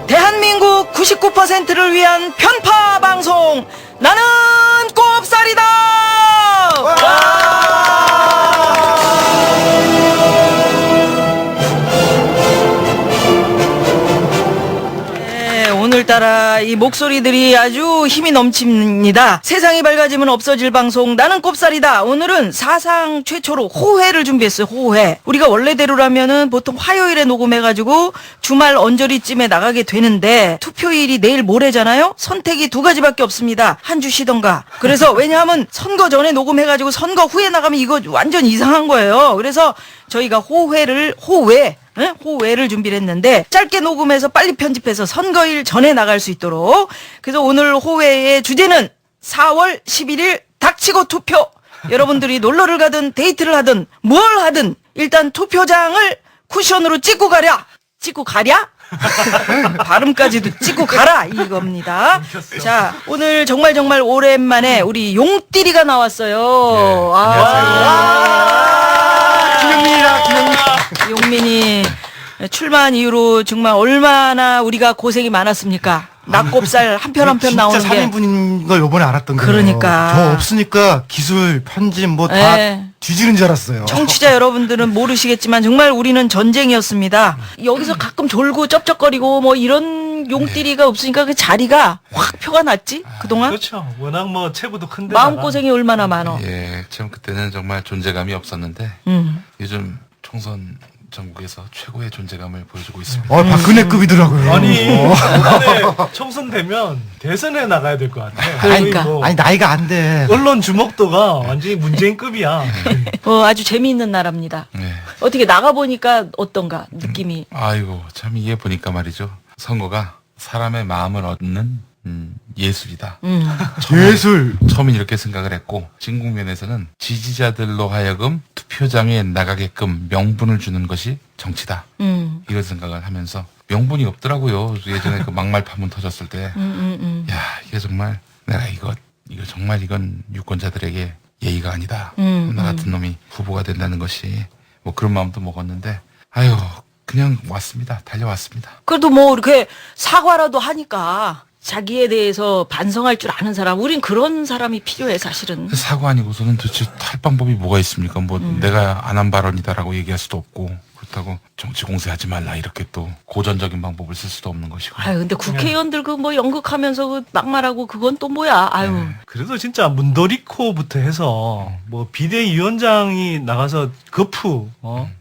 대한민국 99%를 위한 편파 방송, 나는 꼽살이다. 네, 오늘따라 이 목소리들이 아주 힘이 넘칩니다. 세상이 밝아지면 없어질 방송, 나는 꼽살이다. 오늘은 사상 최초로 호회를 준비했어요. 호회. 우리가 원래대로라면은 보통 화요일에 녹음해가지고 주말 언저리쯤에 나가게 되는데, 투표일이 내일 모레잖아요. 선택이 두 가지밖에 없습니다. 한 주 쉬던가. 그래서 왜냐하면 선거 전에 녹음해가지고 선거 후에 나가면 이거 완전 이상한 거예요. 그래서 저희가 호회를 준비를 했는데, 짧게 녹음해서 빨리 편집해서 선거일 전에 나갈 수 있도록. 그래서 오늘 호회의 주제는 4월 11일 닥치고 투표. 여러분들이 놀러를 가든 데이트를 하든 뭘 하든 일단 투표장을 쿠션으로 찍고 가랴. 찍고 가랴? 발음까지도 찍고 가라 이겁니다. 자, 오늘 정말 오랜만에 우리 용띠리가 나왔어요. 용민이 출마한 이후로 정말 얼마나 우리가 고생이 많았습니까? 낙곱살 한 편 한 편 나오는 게. 진짜 3인분인 걸 요번에 알았던 거예요. 그러니까. 저 없으니까 기술, 편집 뭐 다 뒤지는 줄 알았어요. 청취자 여러분들은 모르시겠지만 정말 우리는 전쟁이었습니다. 여기서 가끔 졸고 쩝쩝거리고 뭐 이런 용띠리가 없으니까 그 자리가 확 표가 났지 그동안. 그렇죠. 워낙 뭐 체구도 큰데. 마음고생이 얼마나 많어. 예, 참 그때는 정말 존재감이 없었는데 요즘 총선 전국에서 최고의 존재감을 보여주고 있습니다. 박근혜급이더라고요. 아니, 이번에 총선 되면 대선에 나가야 될 것 같아. 그러니까. 뭐 아니 나이가 안 돼. 언론 주목도가 완전히 문재인급이야. 아주 재미있는 나라입니다. 네. 어떻게 나가보니까 어떤가 느낌이. 아이고, 참 이게 보니까 말이죠. 선거가 사람의 마음을 얻는 예술이다. 예술. 처음엔 이렇게 생각을 했고, 진국면에서는 지지자들로 하여금 투표장에 나가게끔 명분을 주는 것이 정치다. 이런 생각을 하면서 명분이 없더라고요. 예전에 그 막말 파문 터졌을 때. 야, 이게 정말 내가 이거 정말 이건 유권자들에게 예의가 아니다. 나 같은 놈이 후보가 된다는 것이 뭐 그런 마음도 먹었는데, 아유, 그냥 왔습니다. 달려왔습니다. 그래도 뭐 이렇게 사과라도 하니까 자기에 대해서 반성할 줄 아는 사람, 우린 그런 사람이 필요해 사실은. 사과 아니고서는 도대체 할 방법이 뭐가 있습니까? 뭐 내가 안 한 발언이다라고 얘기할 수도 없고, 그렇다고 정치 공세하지 말라 이렇게 또 고전적인 방법을 쓸 수도 없는 것이고. 아유, 근데 국회의원들 그 뭐 연극하면서 그 막말하고 그건 또 뭐야? 아유. 그래도 진짜 문도리코부터 해서 뭐 비대위원장이 나가서 거푸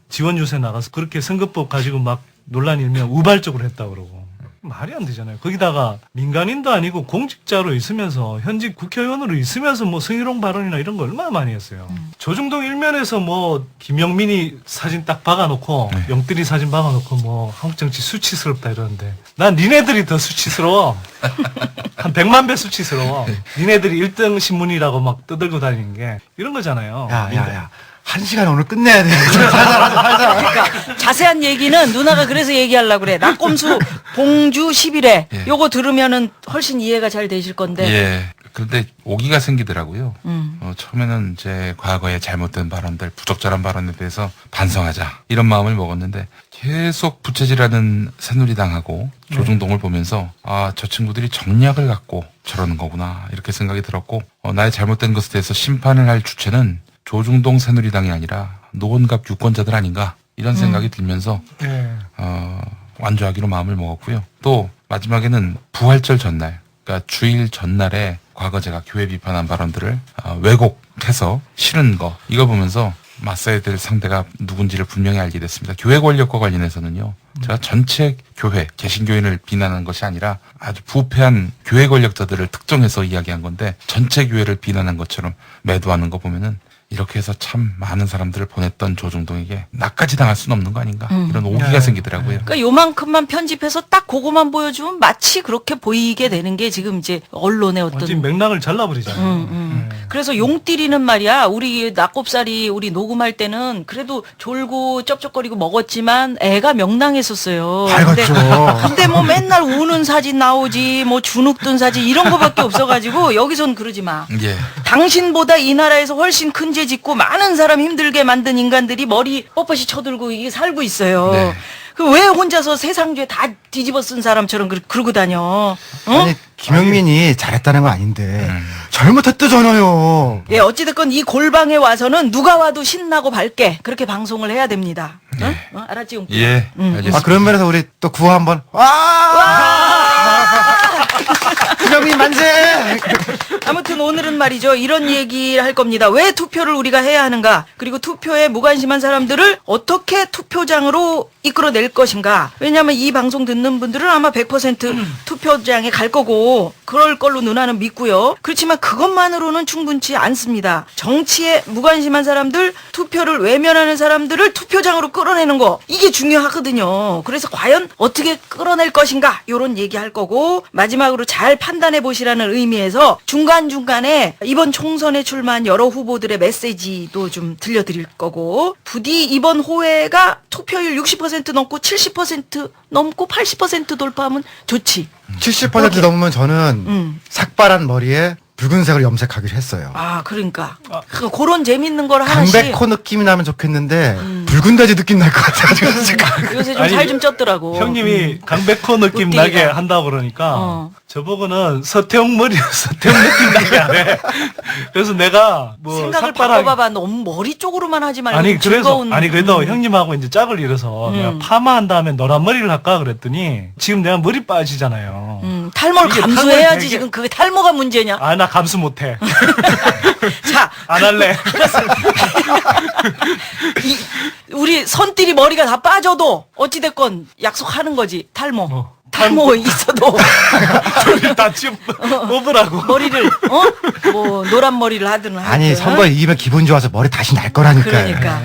지원 유세 나가서 그렇게 선거법 가지고 막 논란 일면 우발적으로 했다 그러고. 말이 안 되잖아요. 거기다가 민간인도 아니고 공직자로 있으면서 현직 국회의원으로 있으면서 뭐 성희롱 발언이나 이런 거 얼마나 많이 했어요. 조중동 일면에서 뭐 김영민이 사진 딱 박아놓고 영들이 사진 박아놓고 뭐 한국 정치 수치스럽다 이러는데, 난 니네들이 더 수치스러워. 한 100만 배 수치스러워. 니네들이 1등 신문이라고 막 떠들고 다니는 게 이런 거잖아요. 야. 1시간 오늘 끝내야 돼. 살살. 그러니까 자세한 얘기는 누나가 그래서 얘기하려고 그래. 낙곰수 봉주 10일에 요거 들으면은 훨씬 이해가 잘 되실 건데. 예. 그런데 오기가 생기더라고요. 처음에는 제 과거에 잘못된 발언들, 부적절한 발언에 대해서 반성하자 이런 마음을 먹었는데, 계속 부채질하는 새누리당하고 조중동을 보면서 저 친구들이 정략을 갖고 저러는 거구나 이렇게 생각이 들었고, 나의 잘못된 것에 대해서 심판을 할 주체는 조중동 새누리당이 아니라 노원갑 유권자들 아닌가 이런 생각이 들면서 완주하기로 마음을 먹었고요. 또 마지막에는 부활절 전날, 그러니까 주일 전날에 과거 제가 교회 비판한 발언들을 왜곡해서 실은 거, 이거 보면서 맞서야 될 상대가 누군지를 분명히 알게 됐습니다. 교회 권력과 관련해서는요, 제가 전체 교회, 개신교인을 비난한 것이 아니라 아주 부패한 교회 권력자들을 특정해서 이야기한 건데, 전체 교회를 비난한 것처럼 매도하는 거 보면은 이렇게 해서 참 많은 사람들을 보냈던 조중동에게 나까지 당할 수는 없는 거 아닌가 이런 오기가 생기더라고요. 그러니까 요만큼만 편집해서 딱 그거만 보여주면 마치 그렇게 보이게 되는 게 지금 이제 언론의 어떤 완전 맥락을 잘라버리잖아요. 그래서 용띠리는 말이야, 우리 낙곱살이 우리 녹음할 때는 그래도 졸고 쩝쩝거리고 먹었지만 애가 명랑했었어요. 밝았죠. 근데 뭐 맨날 우는 사진 나오지, 뭐 주눅 든 사진 이런 거밖에 없어가지고 여기선 그러지 마. 예. 당신보다 이 나라에서 훨씬 큰 죄 짓고 많은 사람 힘들게 만든 인간들이 머리 뻣뻣이 쳐들고 이게 살고 있어요. 네. 그 왜 혼자서 세상 죄 다 뒤집어 쓴 사람처럼 그러고 다녀? 어? 아니 김영민이 잘했다는 건 아닌데 잘못했다잖아요. 예, 어찌됐건 이 골방에 와서는 누가 와도 신나고 밝게 그렇게 방송을 해야 됩니다. 어? 어? 알았지, 용기? 예, 알겠습니다. 아 그런 면에서 우리 또 구호 한번 김영민 만세. 아무튼 오늘은 말이죠. 이런 얘기를 할 겁니다. 왜 투표를 우리가 해야 하는가? 그리고 투표에 무관심한 사람들을 어떻게 투표장으로 이끌어낼 것인가? 왜냐하면 이 방송 듣는 분들은 아마 100% 투표장에 갈 거고 그럴 걸로 누나는 믿고요. 그렇지만 그것만으로는 충분치 않습니다. 정치에 무관심한 사람들, 투표를 외면하는 사람들을 투표장으로 끌어내는 거 이게 중요하거든요. 그래서 과연 어떻게 끌어낼 것인가? 이런 얘기할 거고 마지막으로 잘 판단해 보시라는 의미에서 중간중간에 이번 총선에 출마한 여러 후보들의 메시지도 좀 들려드릴 거고 부디 이번 호회가 투표율 60% 넘고 70% 넘고 80% 돌파하면 좋지. 70% 넘으면 저는 삭발한 머리에 붉은색을 염색하기로 했어요. 아, 그러니까. 그런 재밌는 걸 하나씩. 강백호 느낌이 나면 좋겠는데 붉은 돼지 느낌 날 것 같아가지고 요새 좀 아니, 살 좀 쪘더라고. 형님이 강백호 느낌 웃기기가. 나게 한다 그러니까 어. 저보고는 서태웅 느낌 나게 하래. 그래서 내가 뭐 생각을 삭발하기- 바꿔봐봐. 너무 머리 쪽으로만 하지 말고 아니 그래서 즐거운. 그래도 형님하고 이제 짝을 이뤄서 내가 파마한 다음에 노란 머리를 할까 그랬더니 지금 내가 머리 빠지잖아요. 탈모를 이게 감수해야지. 탈모를 되게- 지금 그게 탈모가 문제냐? 아 나 감수 못해. 자, 안 할래. 우리 선띠리 머리가 다 빠져도 어찌됐건 약속하는 거지. 탈모. 탈모 있어도 머리 다 지금 뽑으라고. 머리를 뭐 노란 머리를 하든 아니 하여튼. 선거에 이기면 기분 좋아서 머리 다시 날 거라니까요. 그러니까.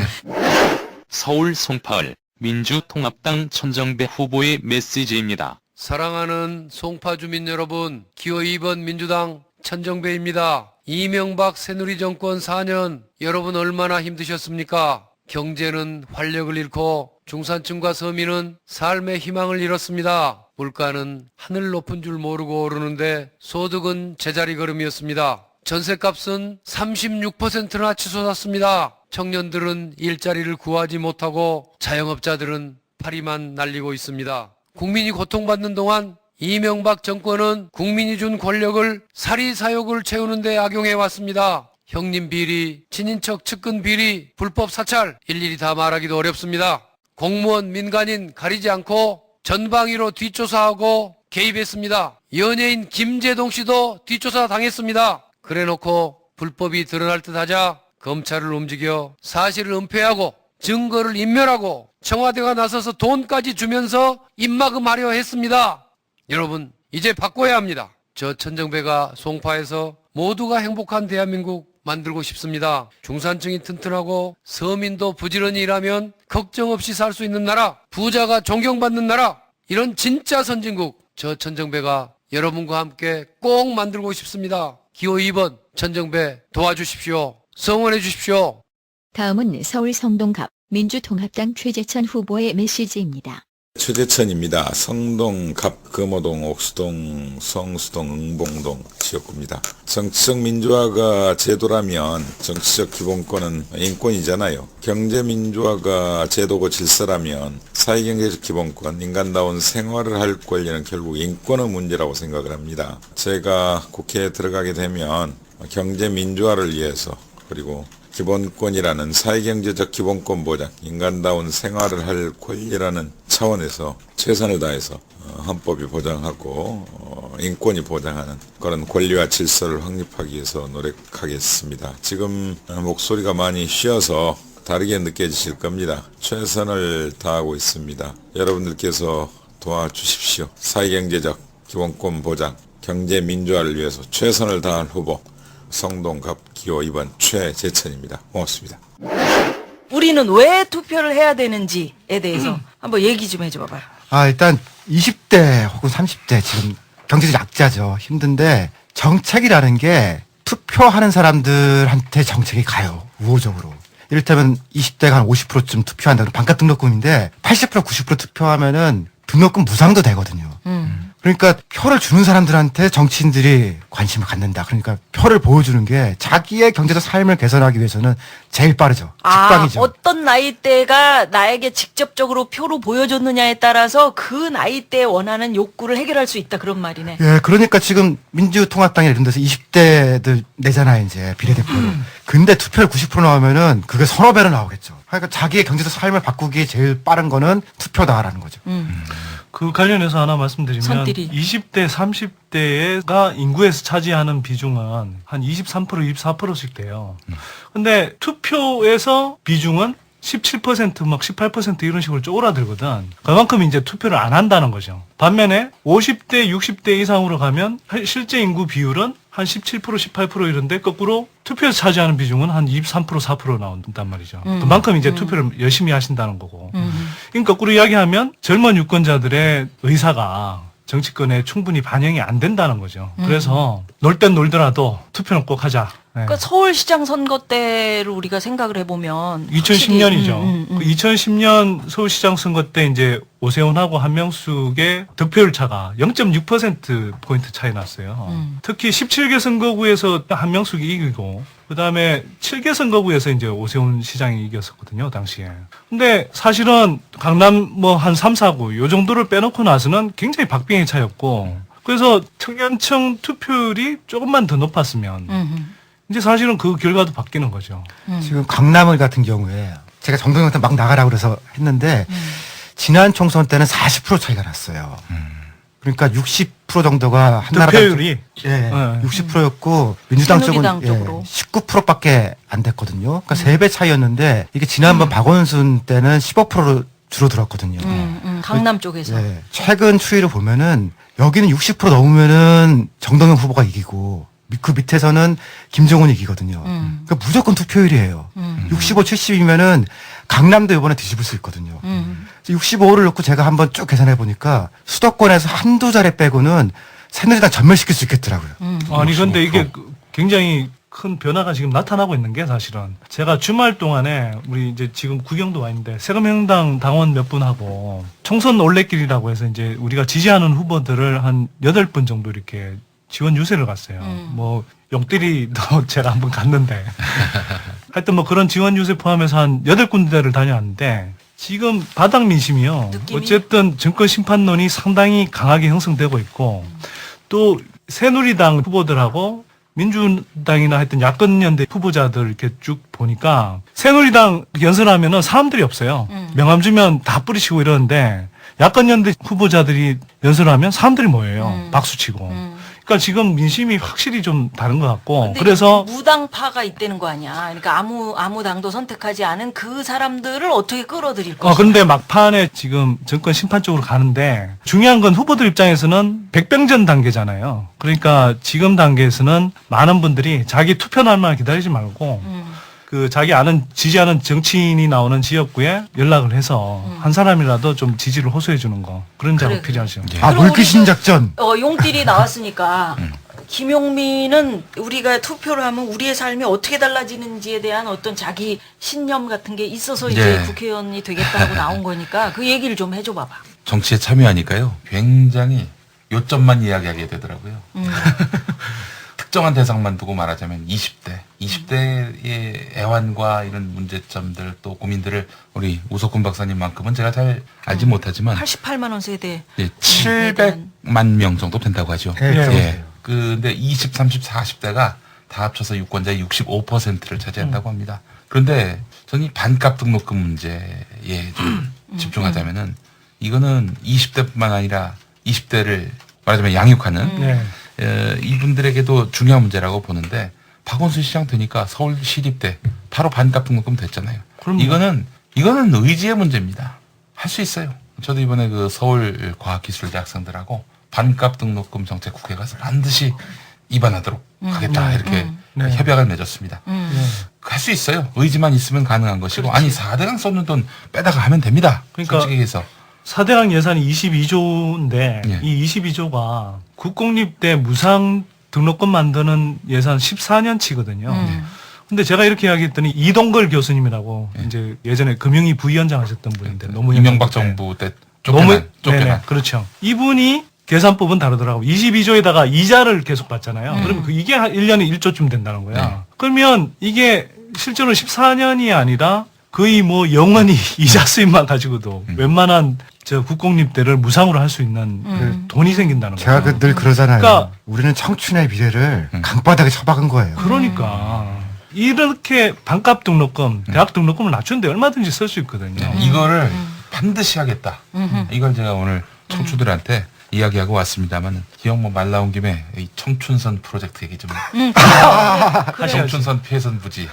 서울 송파을 민주통합당 천정배 후보의 메시지입니다. 사랑하는 송파 주민 여러분, 기호 2번 민주당 천정배입니다. 이명박 새누리 정권 4년 여러분 얼마나 힘드셨습니까? 경제는 활력을 잃고 중산층과 서민은 삶의 희망을 잃었습니다. 물가는 하늘 높은 줄 모르고 오르는데 소득은 제자리 걸음이었습니다. 전셋값은 36%나 치솟았습니다. 청년들은 일자리를 구하지 못하고 자영업자들은 파리만 날리고 있습니다. 국민이 고통받는 동안 이명박 정권은 국민이 준 권력을 사리사욕을 채우는 데 악용해 왔습니다. 형님 비리, 친인척 측근 비리, 불법 사찰 일일이 다 말하기도 어렵습니다. 공무원, 민간인 가리지 않고 전방위로 뒷조사하고 개입했습니다. 연예인 김재동 씨도 뒷조사 당했습니다. 그래놓고 불법이 드러날 듯 하자 검찰을 움직여 사실을 은폐하고 증거를 인멸하고 청와대가 나서서 돈까지 주면서 입막음하려 했습니다. 여러분, 이제 바꿔야 합니다. 저 천정배가 송파에서 모두가 행복한 대한민국 만들고 싶습니다. 중산층이 튼튼하고 서민도 부지런히 일하면 걱정 없이 살 수 있는 나라, 부자가 존경받는 나라, 이런 진짜 선진국 저 천정배가 여러분과 함께 꼭 만들고 싶습니다. 기호 2번 천정배 도와주십시오. 성원해 주십시오. 다음은 서울 성동갑 민주통합당 최재천 후보의 메시지입니다. 최재천입니다. 성동, 갑, 금호동, 옥수동, 성수동, 응봉동 지역구입니다. 정치적 민주화가 제도라면 정치적 기본권은 인권이잖아요. 경제민주화가 제도고 질서라면 사회경제적 기본권, 인간다운 생활을 할 권리는 결국 인권의 문제라고 생각을 합니다. 제가 국회에 들어가게 되면 경제민주화를 위해서 그리고 기본권이라는 사회경제적 기본권 보장, 인간다운 생활을 할 권리라는 차원에서 최선을 다해서 헌법이 보장하고 인권이 보장하는 그런 권리와 질서를 확립하기 위해서 노력하겠습니다. 지금 목소리가 많이 쉬어서 다르게 느껴지실 겁니다. 최선을 다하고 있습니다. 여러분들께서 도와주십시오. 사회경제적 기본권 보장, 경제민주화를 위해서 최선을 다할 후보 성동갑 기호 2번 최재천입니다. 고맙습니다. 우리는 왜 투표를 해야 되는지에 대해서 한번 얘기 좀 해줘봐요. 아 일단 20대 혹은 30대 지금 경제적 약자죠. 힘든데 정책이라는 게 투표하는 사람들한테 정책이 가요. 우호적으로. 이를테면 20대가 한 50%쯤 투표한다는 반값 등록금인데 80% 90% 투표하면은 등록금 무상도 되거든요. 그러니까 표를 주는 사람들한테 정치인들이 관심을 갖는다. 그러니까 표를 보여주는 게 자기의 경제적 삶을 개선하기 위해서는 제일 빠르죠. 직방이죠. 어떤 나이대가 나에게 직접적으로 표로 보여줬느냐에 따라서 그 나이대에 원하는 욕구를 해결할 수 있다 그런 말이네. 예, 그러니까 지금 민주통합당이 이런 데서 20대들 내잖아요, 이제 비례대표를. 근데 투표율 90% 나오면은 그게 서너 배로 나오겠죠. 그러니까 자기의 경제적 삶을 바꾸기에 제일 빠른 거는 투표다라는 거죠. 그 관련해서 하나 말씀드리면 선들이. 20대, 30대가 인구에서 차지하는 비중은 한 23%, 24%씩 돼요. 근데 투표에서 비중은 17%, 막 18% 이런 식으로 쪼그라들거든. 그만큼 이제 투표를 안 한다는 거죠. 반면에 50대, 60대 이상으로 가면 실제 인구 비율은 한 17%, 18% 이런데 거꾸로 투표에서 차지하는 비중은 한 23%, 4% 나온단 말이죠. 그만큼 이제 투표를 열심히 하신다는 거고. 그러니까 거꾸로 이야기하면 젊은 유권자들의 의사가 정치권에 충분히 반영이 안 된다는 거죠. 그래서 놀 땐 놀더라도 투표는 꼭 하자. 네. 그러니까 서울시장 선거 때를 우리가 생각을 해보면 2010년이죠. 그 2010년 서울시장 선거 때 이제 오세훈하고 한명숙의 득표율 차가 0.6%포인트 차이 났어요. 특히 17개 선거구에서 한명숙이 이기고, 그 다음에 7개 선거구에서 이제 오세훈 시장이 이겼었거든요, 당시에. 근데 사실은 강남 뭐 한 3, 4구, 요 정도를 빼놓고 나서는 굉장히 박빙의 차였고, 그래서 특연청 투표율이 조금만 더 높았으면, 이제 사실은 그 결과도 바뀌는 거죠. 지금 강남을 같은 경우에 제가 정동영한테 막 나가라고 그래서 했는데 지난 총선 때는 40% 차이가 났어요. 그러니까 60% 정도가 한나라당 득표율이 예, 60%였고 민주당 쪽은 새누리당 쪽으로. 19%밖에 안 됐거든요. 그러니까 3배 차이였는데 이게 지난번 박원순 때는 15%로 줄어들었거든요. 강남 쪽에서. 예, 최근 추이를 보면은 여기는 60% 넘으면은 정동영 후보가 이기고 그 밑에서는 김정은이 이기거든요. 그러니까 무조건 투표율이에요. 65, 70이면은 강남도 이번에 뒤집을 수 있거든요. 65를 놓고 제가 한번 쭉 계산해 보니까 수도권에서 한두 자리 빼고는 새누리당 전멸시킬 수 있겠더라고요. 아니 근데 이게 굉장히 큰 변화가 지금 나타나고 있는 게 사실은 제가 주말 동안에 우리 이제 지금 구경도 와 있는데 세금행당 당원 몇 분하고 총선 올레길이라고 해서 이제 우리가 지지하는 후보들을 한 8분 정도 이렇게 지원 유세를 갔어요. 뭐 용띠리도 제가 한번 갔는데 하여튼 뭐 그런 지원 유세 포함해서 한 8군데를 다녀왔는데 지금 바닥 민심이요. 느낌이? 어쨌든 정권 심판론이 상당히 강하게 형성되고 있고 또 새누리당 후보들하고 민주당이나 하여튼 야권연대 후보자들 이렇게 쭉 보니까 새누리당 연설하면은 사람들이 없어요. 명함 주면 다 뿌리치고 이러는데 야권연대 후보자들이 연설하면 사람들이 모여요. 박수 치고. 그러니까 지금 민심이 확실히 좀 다른 것 같고 근데 그래서 무당파가 있다는 거 아니야. 그러니까 아무 당도 선택하지 않은 그 사람들을 어떻게 끌어들일 것이냐. 근데 막판에 지금 정권 심판 쪽으로 가는데 중요한 건 후보들 입장에서는 백병전 단계잖아요. 그러니까 지금 단계에서는 많은 분들이 자기 투표 날만 기다리지 말고 그 자기 지지하는 정치인이 나오는 지역구에 연락을 해서 한 사람이라도 좀 지지를 호소해 주는 거 그런 작업 그래. 필요하죠. 아, 그럼 물귀신 우리 작전. 용띠리 나왔으니까 김용민은 우리가 투표를 하면 우리의 삶이 어떻게 달라지는지에 대한 어떤 자기 신념 같은 게 있어서 이제 네. 국회의원이 되겠다고 나온 거니까 그 얘기를 좀 해줘 봐봐. 정치에 참여하니까요. 굉장히 요점만 이야기하게 되더라고요. 특정한 대상만 두고 말하자면 20대의 애환과 이런 문제점들 또 고민들을 우리 우석훈 박사님만큼은 제가 잘 알지 못하지만 88만 원 세대. 700만 명 정도 된다고 하죠. 네, 예. 근데 20, 30, 40대가 다 합쳐서 유권자의 65%를 차지한다고 합니다. 그런데 저는 이 반값 등록금 문제에 좀 집중하자면은 이거는 20대뿐만 아니라 20대를 말하자면 양육하는 네. 이분들에게도 중요한 문제라고 보는데 박원순 시장 되니까 서울시립대 바로 반값 등록금 됐잖아요. 그럼요. 이거는 의지의 문제입니다. 할 수 있어요. 저도 이번에 그 서울과학기술대 학생들하고 반값 등록금 정책 국회 가서 반드시 입안하도록 하겠다 이렇게 네. 협약을 맺었습니다. 할 수 있어요. 의지만 있으면 가능한 것이고 아니 4대강 쏟는 돈 빼다가 하면 됩니다. 그러니까 솔직히 해서 4대강 예산이 22조인데 예. 이 22조가 국공립대 무상 등록금 만드는 예산 14년치거든요. 근데 제가 이렇게 이야기했더니 이동걸 교수님이라고 이제 예전에 금융위 부위원장 하셨던 분인데 노무현 이명박 정부 때. 정부 때 쫓겨난. 네네, 그렇죠. 이분이 계산법은 다르더라고. 22조에다가 이자를 계속 받잖아요. 그러면 이게 한 1년에 1조쯤 된다는 거야. 네. 그러면 이게 실제로 14년이 아니라 거의 뭐 영원히 이자 수입만 가지고도 웬만한 저 국공립대를 무상으로 할 수 있는 그 돈이 생긴다는 거야. 제가 늘 그러잖아요. 그러니까- 우리는 청춘의 미래를 강바닥에 처박은 거예요. 그러니까 이렇게 반값 등록금, 대학 등록금을 낮추는데 얼마든지 쓸 수 있거든요. 이거를 반드시 하겠다. 이걸 제가 오늘 청춘들한테 이야기하고 왔습니다만 기왕 뭐 말 나온 김에 이 청춘선 프로젝트 얘기 좀 청춘선 피해선 부지.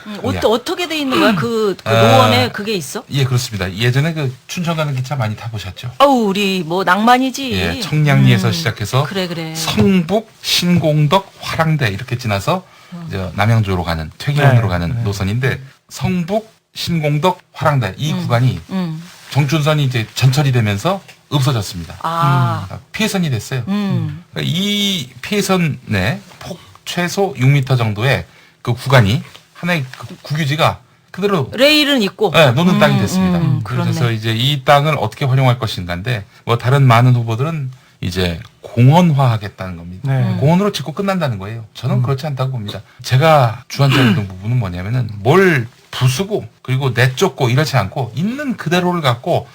어떻게 돼 있는 거야? 그 노원에 그게 있어? 예, 그렇습니다. 예전에 그 춘천 가는 기차 많이 타보셨죠? 어우, 우리 뭐 낭만이지. 예, 청량리에서 시작해서 그래. 성북, 신공덕, 화랑대 이렇게 지나서 이제 남양주로 가는 퇴계원으로 네, 가는 네. 노선인데 성북, 신공덕, 화랑대 이 구간이 음. 정춘선이 이제 전철이 되면서 없어졌습니다. 아. 피해선이 됐어요. 그러니까 이 피해선의 폭 최소 6m 정도의 그 구간이 하나의 그 국유지가 그대로 레일은 있고. 네, 노는 땅이 됐습니다. 그렇네. 그래서 이제 이 땅을 어떻게 활용할 것인가인데 뭐 다른 많은 후보들은 이제 공원화하겠다는 겁니다. 네. 공원으로 짓고 끝난다는 거예요. 저는 그렇지 않다고 봅니다. 제가 주안점했던 부분은 뭐냐면은 뭘 부수고 그리고 내쫓고 이렇지 않고 있는 그대로를 갖고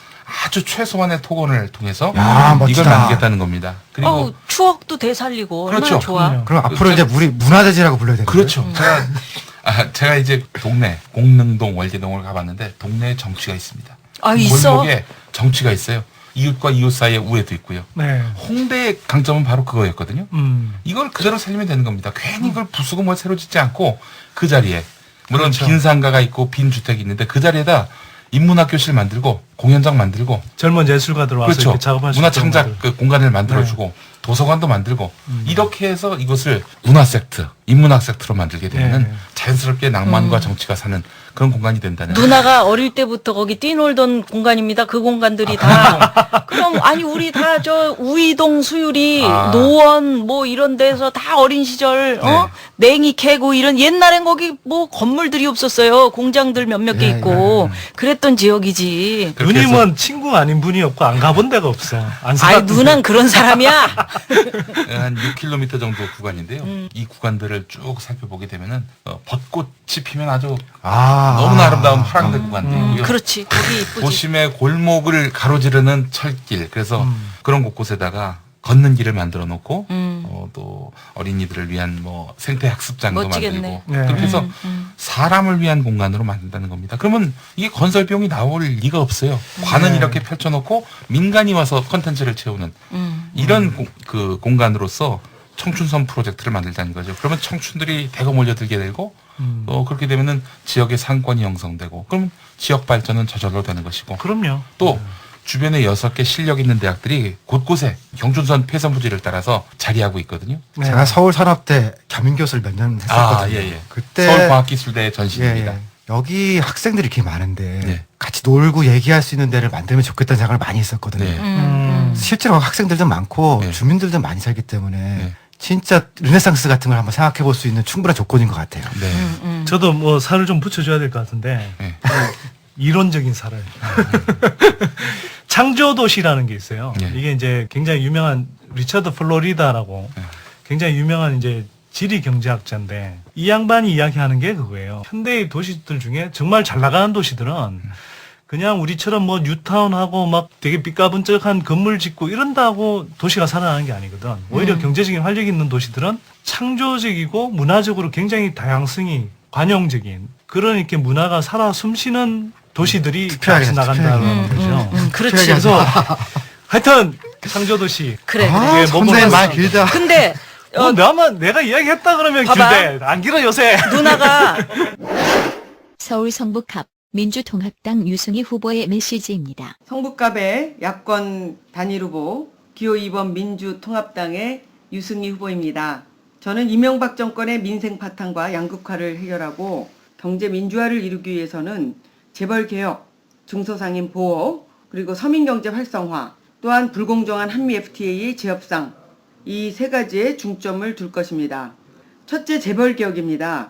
아주 최소한의 토건을 통해서 야, 멋지다. 이걸 만들겠다는 겁니다. 그리고 어우, 추억도 되살리고. 얼마나 그렇죠. 좋아. 그럼요. 그럼 앞으로 이제 우리 문화재지라고 불러야 되는 그렇죠. 거예요? 제가 이제 동네 공릉동 월계동을 가봤는데 동네에 정치가 있습니다. 아, 그 있어? 골목에 정치가 있어요. 이웃과 이웃 사이에 우애도 있고요. 네. 홍대의 강점은 바로 그거였거든요. 음. 이걸 그대로 살리면 되는 겁니다. 괜히 이걸 부수고 뭘 새로 짓지 않고 그 자리에 물론 그렇죠. 빈 상가가 있고 빈 주택이 있는데 그 자리에다 인문학교실 만들고 공연장 만들고 젊은 예술가들 와서 그렇죠. 이렇게 작업할 수 문화 있도록 창작 만들- 그 공간을 만들어주고 도서관도 만들고 이렇게 해서 이것을 문화 섹트, 인문학 섹트로 만들게 되면은 네. 자연스럽게 낭만과 정치가 사는 그런 공간이 된다는. 누나가 어릴 때부터 거기 뛰놀던 공간입니다. 그 공간들이 다. 그럼 아니 우리 다 저 우이동 수유리 아. 노원 뭐 이런 데서 다 어린 시절 냉이 캐고 이런 옛날엔 거기 뭐 건물들이 없었어요. 공장들 몇몇 개 예, 있고 그랬던 지역이지. 그렇게 해서 누님은 친구 아닌 분이 없고 안 가본 데가 없어. 안 아이 살았던 누난 그런 사람이야. 한 6km 정도 구간인데요. 이 구간들을 쭉 살펴보게 되면은 벚꽃이 피면 아주 너무나 아름다운 화랑대 구간들이고요. 그렇지. 거기 이쁘지. 도심의 골목을 가로지르는 철길. 그래서 그런 곳곳에다가 걷는 길을 만들어 놓고 또 어린이들을 위한 뭐 생태 학습장도 멋지겠네. 만들고 네. 그렇게 해서 사람을 위한 공간으로 만든다는 겁니다. 그러면 이게 건설 비용이 나올 리가 없어요. 관은 네. 이렇게 펼쳐놓고 민간이 와서 컨텐츠를 채우는 이런 그 공간으로서 청춘선 프로젝트를 만들자는 거죠. 그러면 청춘들이 대거 몰려들게 되고 그렇게 되면은 지역의 상권이 형성되고 그럼 지역 발전은 저절로 되는 것이고 그럼요. 또 주변에 6개 실력 있는 대학들이 곳곳에 경춘선 폐선 부지를 따라서 자리하고 있거든요. 네. 제가 서울산업대 겸임교수를 몇 년 했었거든요. 예. 그때 서울과학기술대 전신입니다. 예. 여기 학생들이 이렇게 많은데 네. 같이 놀고 얘기할 수 있는 데를 만들면 좋겠다는 생각을 많이 했었거든요. 네. 실제로 학생들도 많고 네. 주민들도 많이 살기 때문에 네. 진짜 르네상스 같은 걸 한번 생각해 볼 수 있는 충분한 조건인 것 같아요. 네. 저도 뭐 살을 좀 붙여줘야 될 것 같은데 네. 이론적인 살을. 창조도시라는 게 있어요. 네. 이게 이제 굉장히 유명한 리처드 플로리다라고 굉장히 유명한 이제 지리 경제학자인데 이 양반이 이야기하는 게 그거예요. 현대의 도시들 중에 정말 잘 나가는 도시들은 그냥 우리처럼 뭐 뉴타운하고 막 되게 삐까분쩍한 건물 짓고 이런다고 도시가 살아나는 게 아니거든. 오히려 경제적인 활력이 있는 도시들은 창조적이고 문화적으로 굉장히 다양성이 관용적인 그런 이렇게 문화가 살아 숨쉬는 도시들이 투표하게 같이 나간다는 투표하게 거죠. 그렇지. 그래서 하여튼 창조도시. 그래. 아, 이게 뭐 선생님 말 뭐가 길다. 근데 내가 이야기했다 그러면 봐봐. 길대. 안 길어 요새. 누나가 서울 성북갑 민주통합당 유승희 후보의 메시지입니다. 성북갑의 야권 단일 후보 기호 2번 민주통합당의 유승희 후보입니다. 저는 이명박 정권의 민생 파탄과 양극화를 해결하고 경제 민주화를 이루기 위해서는 재벌개혁, 중소상인 보호, 그리고 서민경제 활성화, 또한 불공정한 한미 FTA의 재협상 이 세 가지에 중점을 둘 것입니다. 첫째 재벌개혁입니다.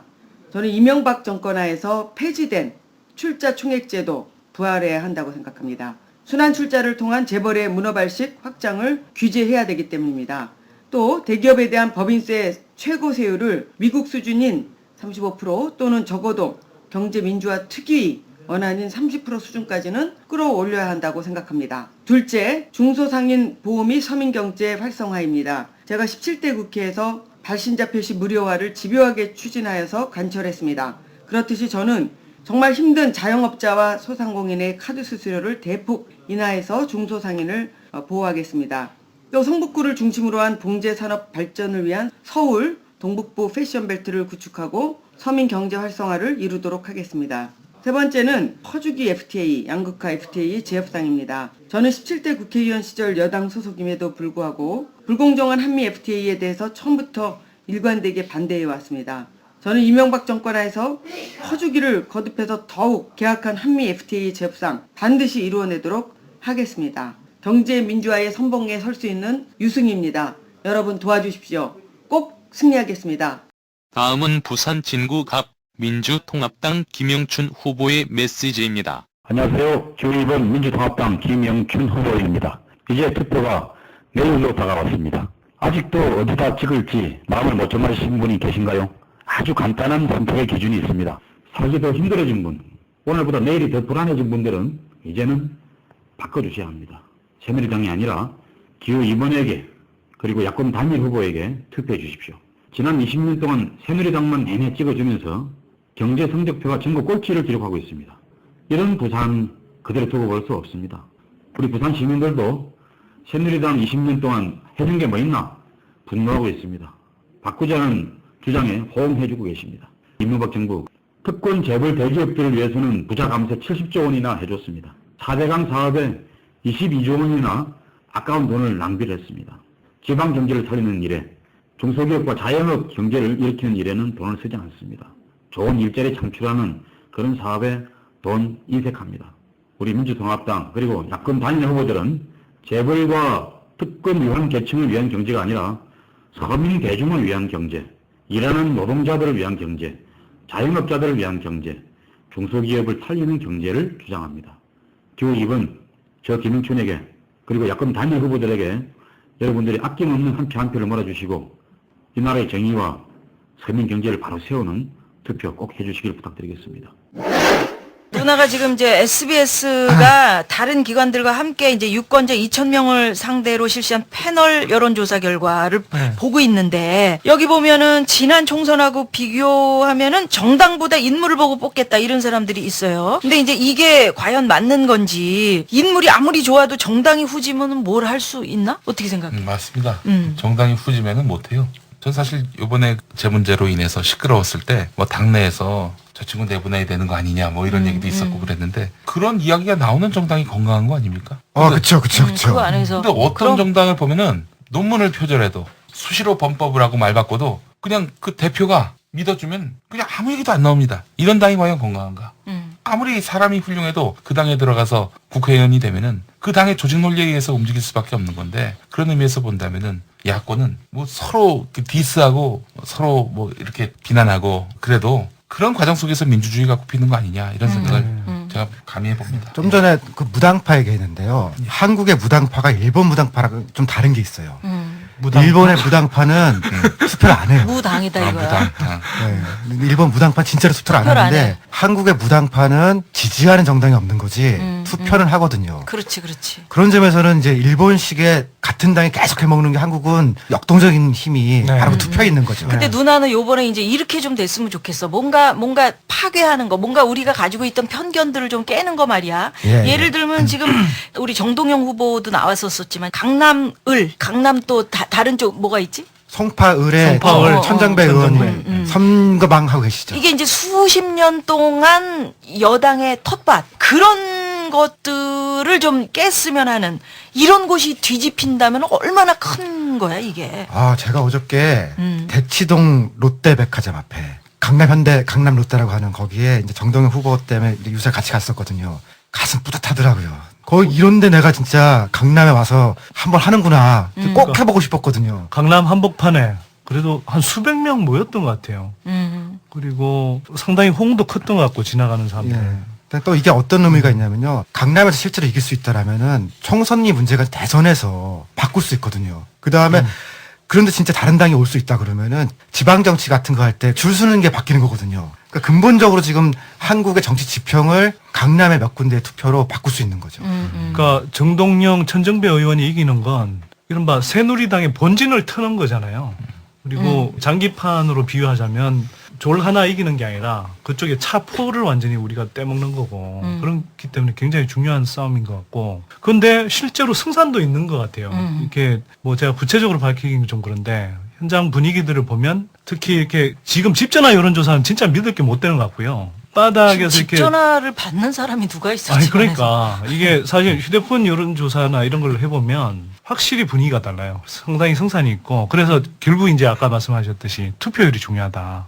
저는 이명박 정권 하에서 폐지된 출자 총액제도 부활해야 한다고 생각합니다. 순환 출자를 통한 재벌의 문어발식 확장을 규제해야 되기 때문입니다. 또 대기업에 대한 법인세 최고 세율을 미국 수준인 35% 또는 적어도 경제민주화 특위 원안인 30% 수준까지는 끌어올려야 한다고 생각합니다. 둘째, 중소상인 보험이 서민경제 활성화입니다. 제가 17대 국회에서 발신자 표시 무료화를 집요하게 추진하여서 관철했습니다. 그렇듯이 저는 정말 힘든 자영업자와 소상공인의 카드 수수료를 대폭 인하해서 중소상인을 보호하겠습니다. 또 성북구를 중심으로 한 봉제산업 발전을 위한 서울 동북부 패션벨트를 구축하고 서민 경제 활성화를 이루도록 하겠습니다. 세 번째는 퍼주기 FTA, 양극화 FTA 재협상입니다. 저는 17대 국회의원 시절 여당 소속임에도 불구하고 불공정한 한미 FTA에 대해서 처음부터 일관되게 반대해 왔습니다. 저는 이명박 정권 하에서 퍼주기를 거듭해서 더욱 계약한 한미 FTA 재협상 반드시 이루어내도록 하겠습니다. 경제 민주화의 선봉에 설 수 있는 유승희입니다. 여러분 도와주십시오. 꼭 승리하겠습니다. 다음은 부산 진구갑 민주통합당 김영춘 후보의 메시지입니다. 안녕하세요. 기호 2번 민주통합당 김영춘 후보입니다. 이제 투표가 내일로 다가왔습니다. 아직도 어디다 찍을지 마음을 못 정하신 분이 계신가요? 아주 간단한 선택의 기준이 있습니다. 살기 더 힘들어진 분, 오늘보다 내일이 더 불안해진 분들은 이제는 바꿔주셔야 합니다. 새누리당이 아니라 기호 2번에게 그리고 야권 단일 후보에게 투표해 주십시오. 지난 20년 동안 새누리당만 내내 찍어주면서 경제 성적표가 전국 꼴찌를 기록하고 있습니다. 이런 부산 그대로 두고 볼 수 없습니다. 우리 부산 시민들도 새누리당 20년 동안 해준 게 뭐 있나 분노하고 있습니다. 바꾸자는 주장에 호응해주고 계십니다. 이명박 정부 특권 재벌 대기업들을 위해서는 부자 감세 70조 원이나 해줬습니다. 4대강 사업에 22조 원이나 아까운 돈을 낭비를 했습니다. 지방 경제를 살리는 일에 중소기업과 자영업 경제를 일으키는 일에는 돈을 쓰지 않습니다. 좋은 일자리 창출하는 그런 사업에 돈 인색합니다. 우리 민주통합당 그리고 야권 단일 후보들은 재벌과 특권 유한 계층을 위한 경제가 아니라 서민 대중을 위한 경제, 일하는 노동자들을 위한 경제, 자영업자들을 위한 경제, 중소기업을 살리는 경제를 주장합니다. 기호 2번 저 김영춘에게 그리고 야권 단일 후보들에게 여러분들이 아낌없는 한 표 한 표를 몰아주시고 이 나라의 정의와 서민 경제를 바로 세우는 투표 꼭 해주시길 부탁드리겠습니다. 누나가 지금 이제 SBS가 다른 기관들과 함께 이제 유권자 2,000명을 상대로 실시한 패널 여론조사 결과를 보고 있는데 여기 보면은 지난 총선하고 비교하면은 정당보다 인물을 보고 뽑겠다 이런 사람들이 있어요. 근데 이제 이게 과연 맞는 건지 인물이 아무리 좋아도 정당이 후지면은 뭘 할 수 있나? 어떻게 생각해? 맞습니다. 정당이 후지면은 못해요. 전 사실 이번에 제 문제로 인해서 시끄러웠을 때 뭐 당내에서 저 친구 내보내야 되는 거 아니냐 뭐 이런 얘기도 있었고 그랬는데 그런 이야기가 나오는 정당이 건강한 거 아닙니까? 그쵸. 그거 안에서. 근데 어떤 정당을 보면은 논문을 표절해도 수시로 범법을 하고 말 바꿔도 그냥 그 대표가 믿어주면 그냥 아무 얘기도 안 나옵니다. 이런 당이 과연 건강한가? 아무리 사람이 훌륭해도 그 당에 들어가서 국회의원이 되면은 그 당의 조직 논리에 의해서 움직일 수밖에 없는 건데 그런 의미에서 본다면은 야권은 뭐 서로 디스하고 서로 뭐 이렇게 비난하고 그래도 그런 과정 속에서 민주주의가 굽히는 거 아니냐 이런 생각을 제가 감히 해봅니다. 좀 전에 그 무당파 얘기했는데요. 한국의 무당파가 일본 무당파랑 좀 다른 게 있어요. 일본의 무당파는 투표를 안 해요. 무당이다 이거야. 네. 일본 무당파 진짜로 투표를 안 하는데 한국의 무당파는 지지하는 정당이 없는 거지 투표는 하거든요. 그렇지. 그런 점에서는 이제 일본식의 같은 당이 계속 해먹는 게 한국은 역동적인 힘이 바로 그 투표에 있는 거죠. 근데 누나는 요번에 이제 이렇게 좀 됐으면 좋겠어. 뭔가 파괴하는 거, 뭔가 우리가 가지고 있던 편견들을 좀 깨는 거 말이야. 예를 들면 지금 우리 정동영 후보도 나왔었지만 강남 또 다른 쪽 뭐가 있지? 송파을에 천정배 의원님 선거방하고 계시죠. 이게 이제 수십 년 동안 여당의 텃밭 그런 것들을 좀 깼으면 하는 이런 곳이 뒤집힌다면 얼마나 큰 거야 이게. 제가 어저께 대치동 롯데백화점 앞에 강남 롯데라고 하는 거기에 이제 정동영 후보 때문에 유세 같이 갔었거든요. 가슴 뿌듯하더라고요. 거의 이런데 내가 진짜 강남에 와서 한번 하는구나 꼭 해보고 싶었거든요. 강남 한복판에 그래도 한 수백 명 모였던 것 같아요. 그리고 상당히 호응도 컸던 것 같고 지나가는 사람들. 또 이게 어떤 의미가 있냐면요. 강남에서 실제로 이길 수 있다라면은 총선이 문제가 대선에서 바꿀 수 있거든요. 그 다음에 그런데 진짜 다른 당이 올 수 있다 그러면은 지방 정치 같은 거 할 때 줄 서는 게 바뀌는 거거든요. 그러니까 근본적으로 지금 한국의 정치 지평을 강남의 몇 군데의 투표로 바꿀 수 있는 거죠. 그러니까 정동영, 천정배 의원이 이기는 건 이른바 새누리당의 본진을 트는 거잖아요. 그리고 장기판으로 비유하자면 졸 하나 이기는 게 아니라 그쪽에 차포를 완전히 우리가 떼먹는 거고 그렇기 때문에 굉장히 중요한 싸움인 것 같고 그런데 실제로 승산도 있는 것 같아요. 이렇게 뭐 제가 구체적으로 밝히기는 좀 그런데 현장 분위기들을 보면 특히 이렇게 지금 집전화 여론조사는 진짜 믿을 게 못 되는 것 같고요. 바닥에서 이렇게 전화를 받는 사람이 누가 있어? 아니 집안에서. 그러니까 이게 사실 휴대폰 여론조사나 이런 걸 해보면 확실히 분위기가 달라요. 상당히 승산이 있고 그래서 결국 이제 아까 말씀하셨듯이 투표율이 중요하다.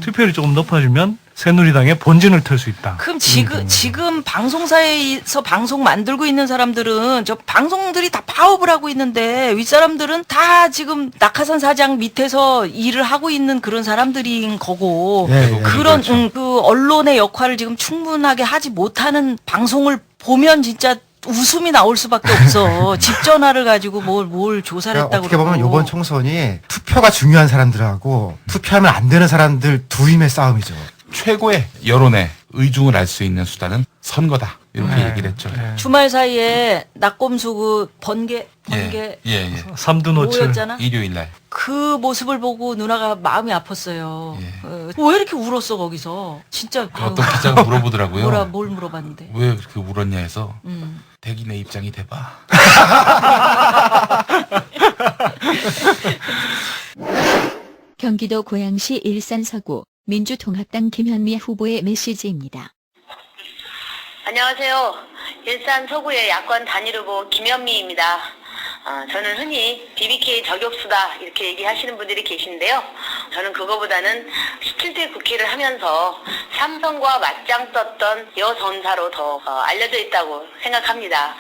투표율이 조금 높아지면 새누리당의 본진을 털 수 있다. 그럼 지금 방송사에서 방송 만들고 있는 사람들은 저 방송들이 다 파업을 하고 있는데 윗사람들은 다 지금 낙하산 사장 밑에서 일을 하고 있는 그런 사람들인 거고 예, 예. 그런 그렇죠. 그 언론의 역할을 지금 충분하게 하지 못하는 방송을 보면 진짜 웃음이 나올 수밖에 없어. 집 전화를 가지고 뭘 조사를 그러니까 했다고 어떻게 보면 그러고. 이번 총선이 투표가 중요한 사람들하고 투표하면 안 되는 사람들 두 힘의 싸움이죠. 최고의 여론의 의중을 알 수 있는 수단은 선거다. 이렇게 네. 얘기를 했죠. 네. 주말 사이에 낙검수 그 번개 예. 삼두노출. 뭐였잖아? 일요일 날. 그 모습을 보고 누나가 마음이 아팠어요. 예. 왜 이렇게 울었어 거기서? 진짜 어떤 기자가 물어보더라고요. 뭘 물어봤는데? 왜 그렇게 울었냐 해서 대기 내 입장이 돼봐. 경기도 고양시 일산 서구 민주통합당 김현미 후보의 메시지입니다. 안녕하세요. 일산 서구의 야권 단일 후보 김현미입니다. 저는 흔히 BBK 저격수다 이렇게 얘기하시는 분들이 계신데요. 저는 그거보다는 17대 국회를 하면서 삼성과 맞짱 떴던 여전사로 더 알려져 있다고 생각합니다.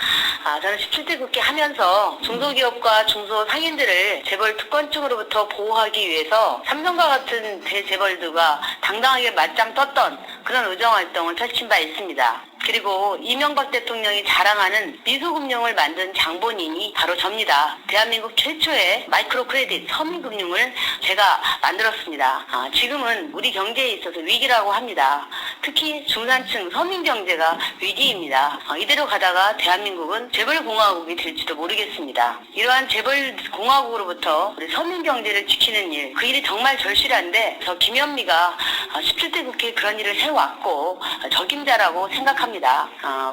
저는 17대 국회 하면서 중소기업과 중소상인들을 재벌 특권층으로부터 보호하기 위해서 삼성과 같은 대재벌들과 당당하게 맞짱 떴던 그런 의정활동을 펼친 바 있습니다. 그리고 이명박 대통령이 자랑하는 미소금융을 만든 장본인이 바로 접니다. 대한민국 최초의 마이크로 크레딧 서민금융을 제가 만들었습니다. 지금은 우리 경제에 있어서 위기라고 합니다. 특히 중산층 서민 경제가 위기입니다. 이대로 가다가 대한민국은 재벌공화국이 될지도 모르겠습니다. 이러한 재벌공화국으로부터 우리 서민 경제를 지키는 일, 그 일이 정말 절실한데 저 김현미가 17대 국회에 그런 일을 해왔고 적임자라고 생각합니다.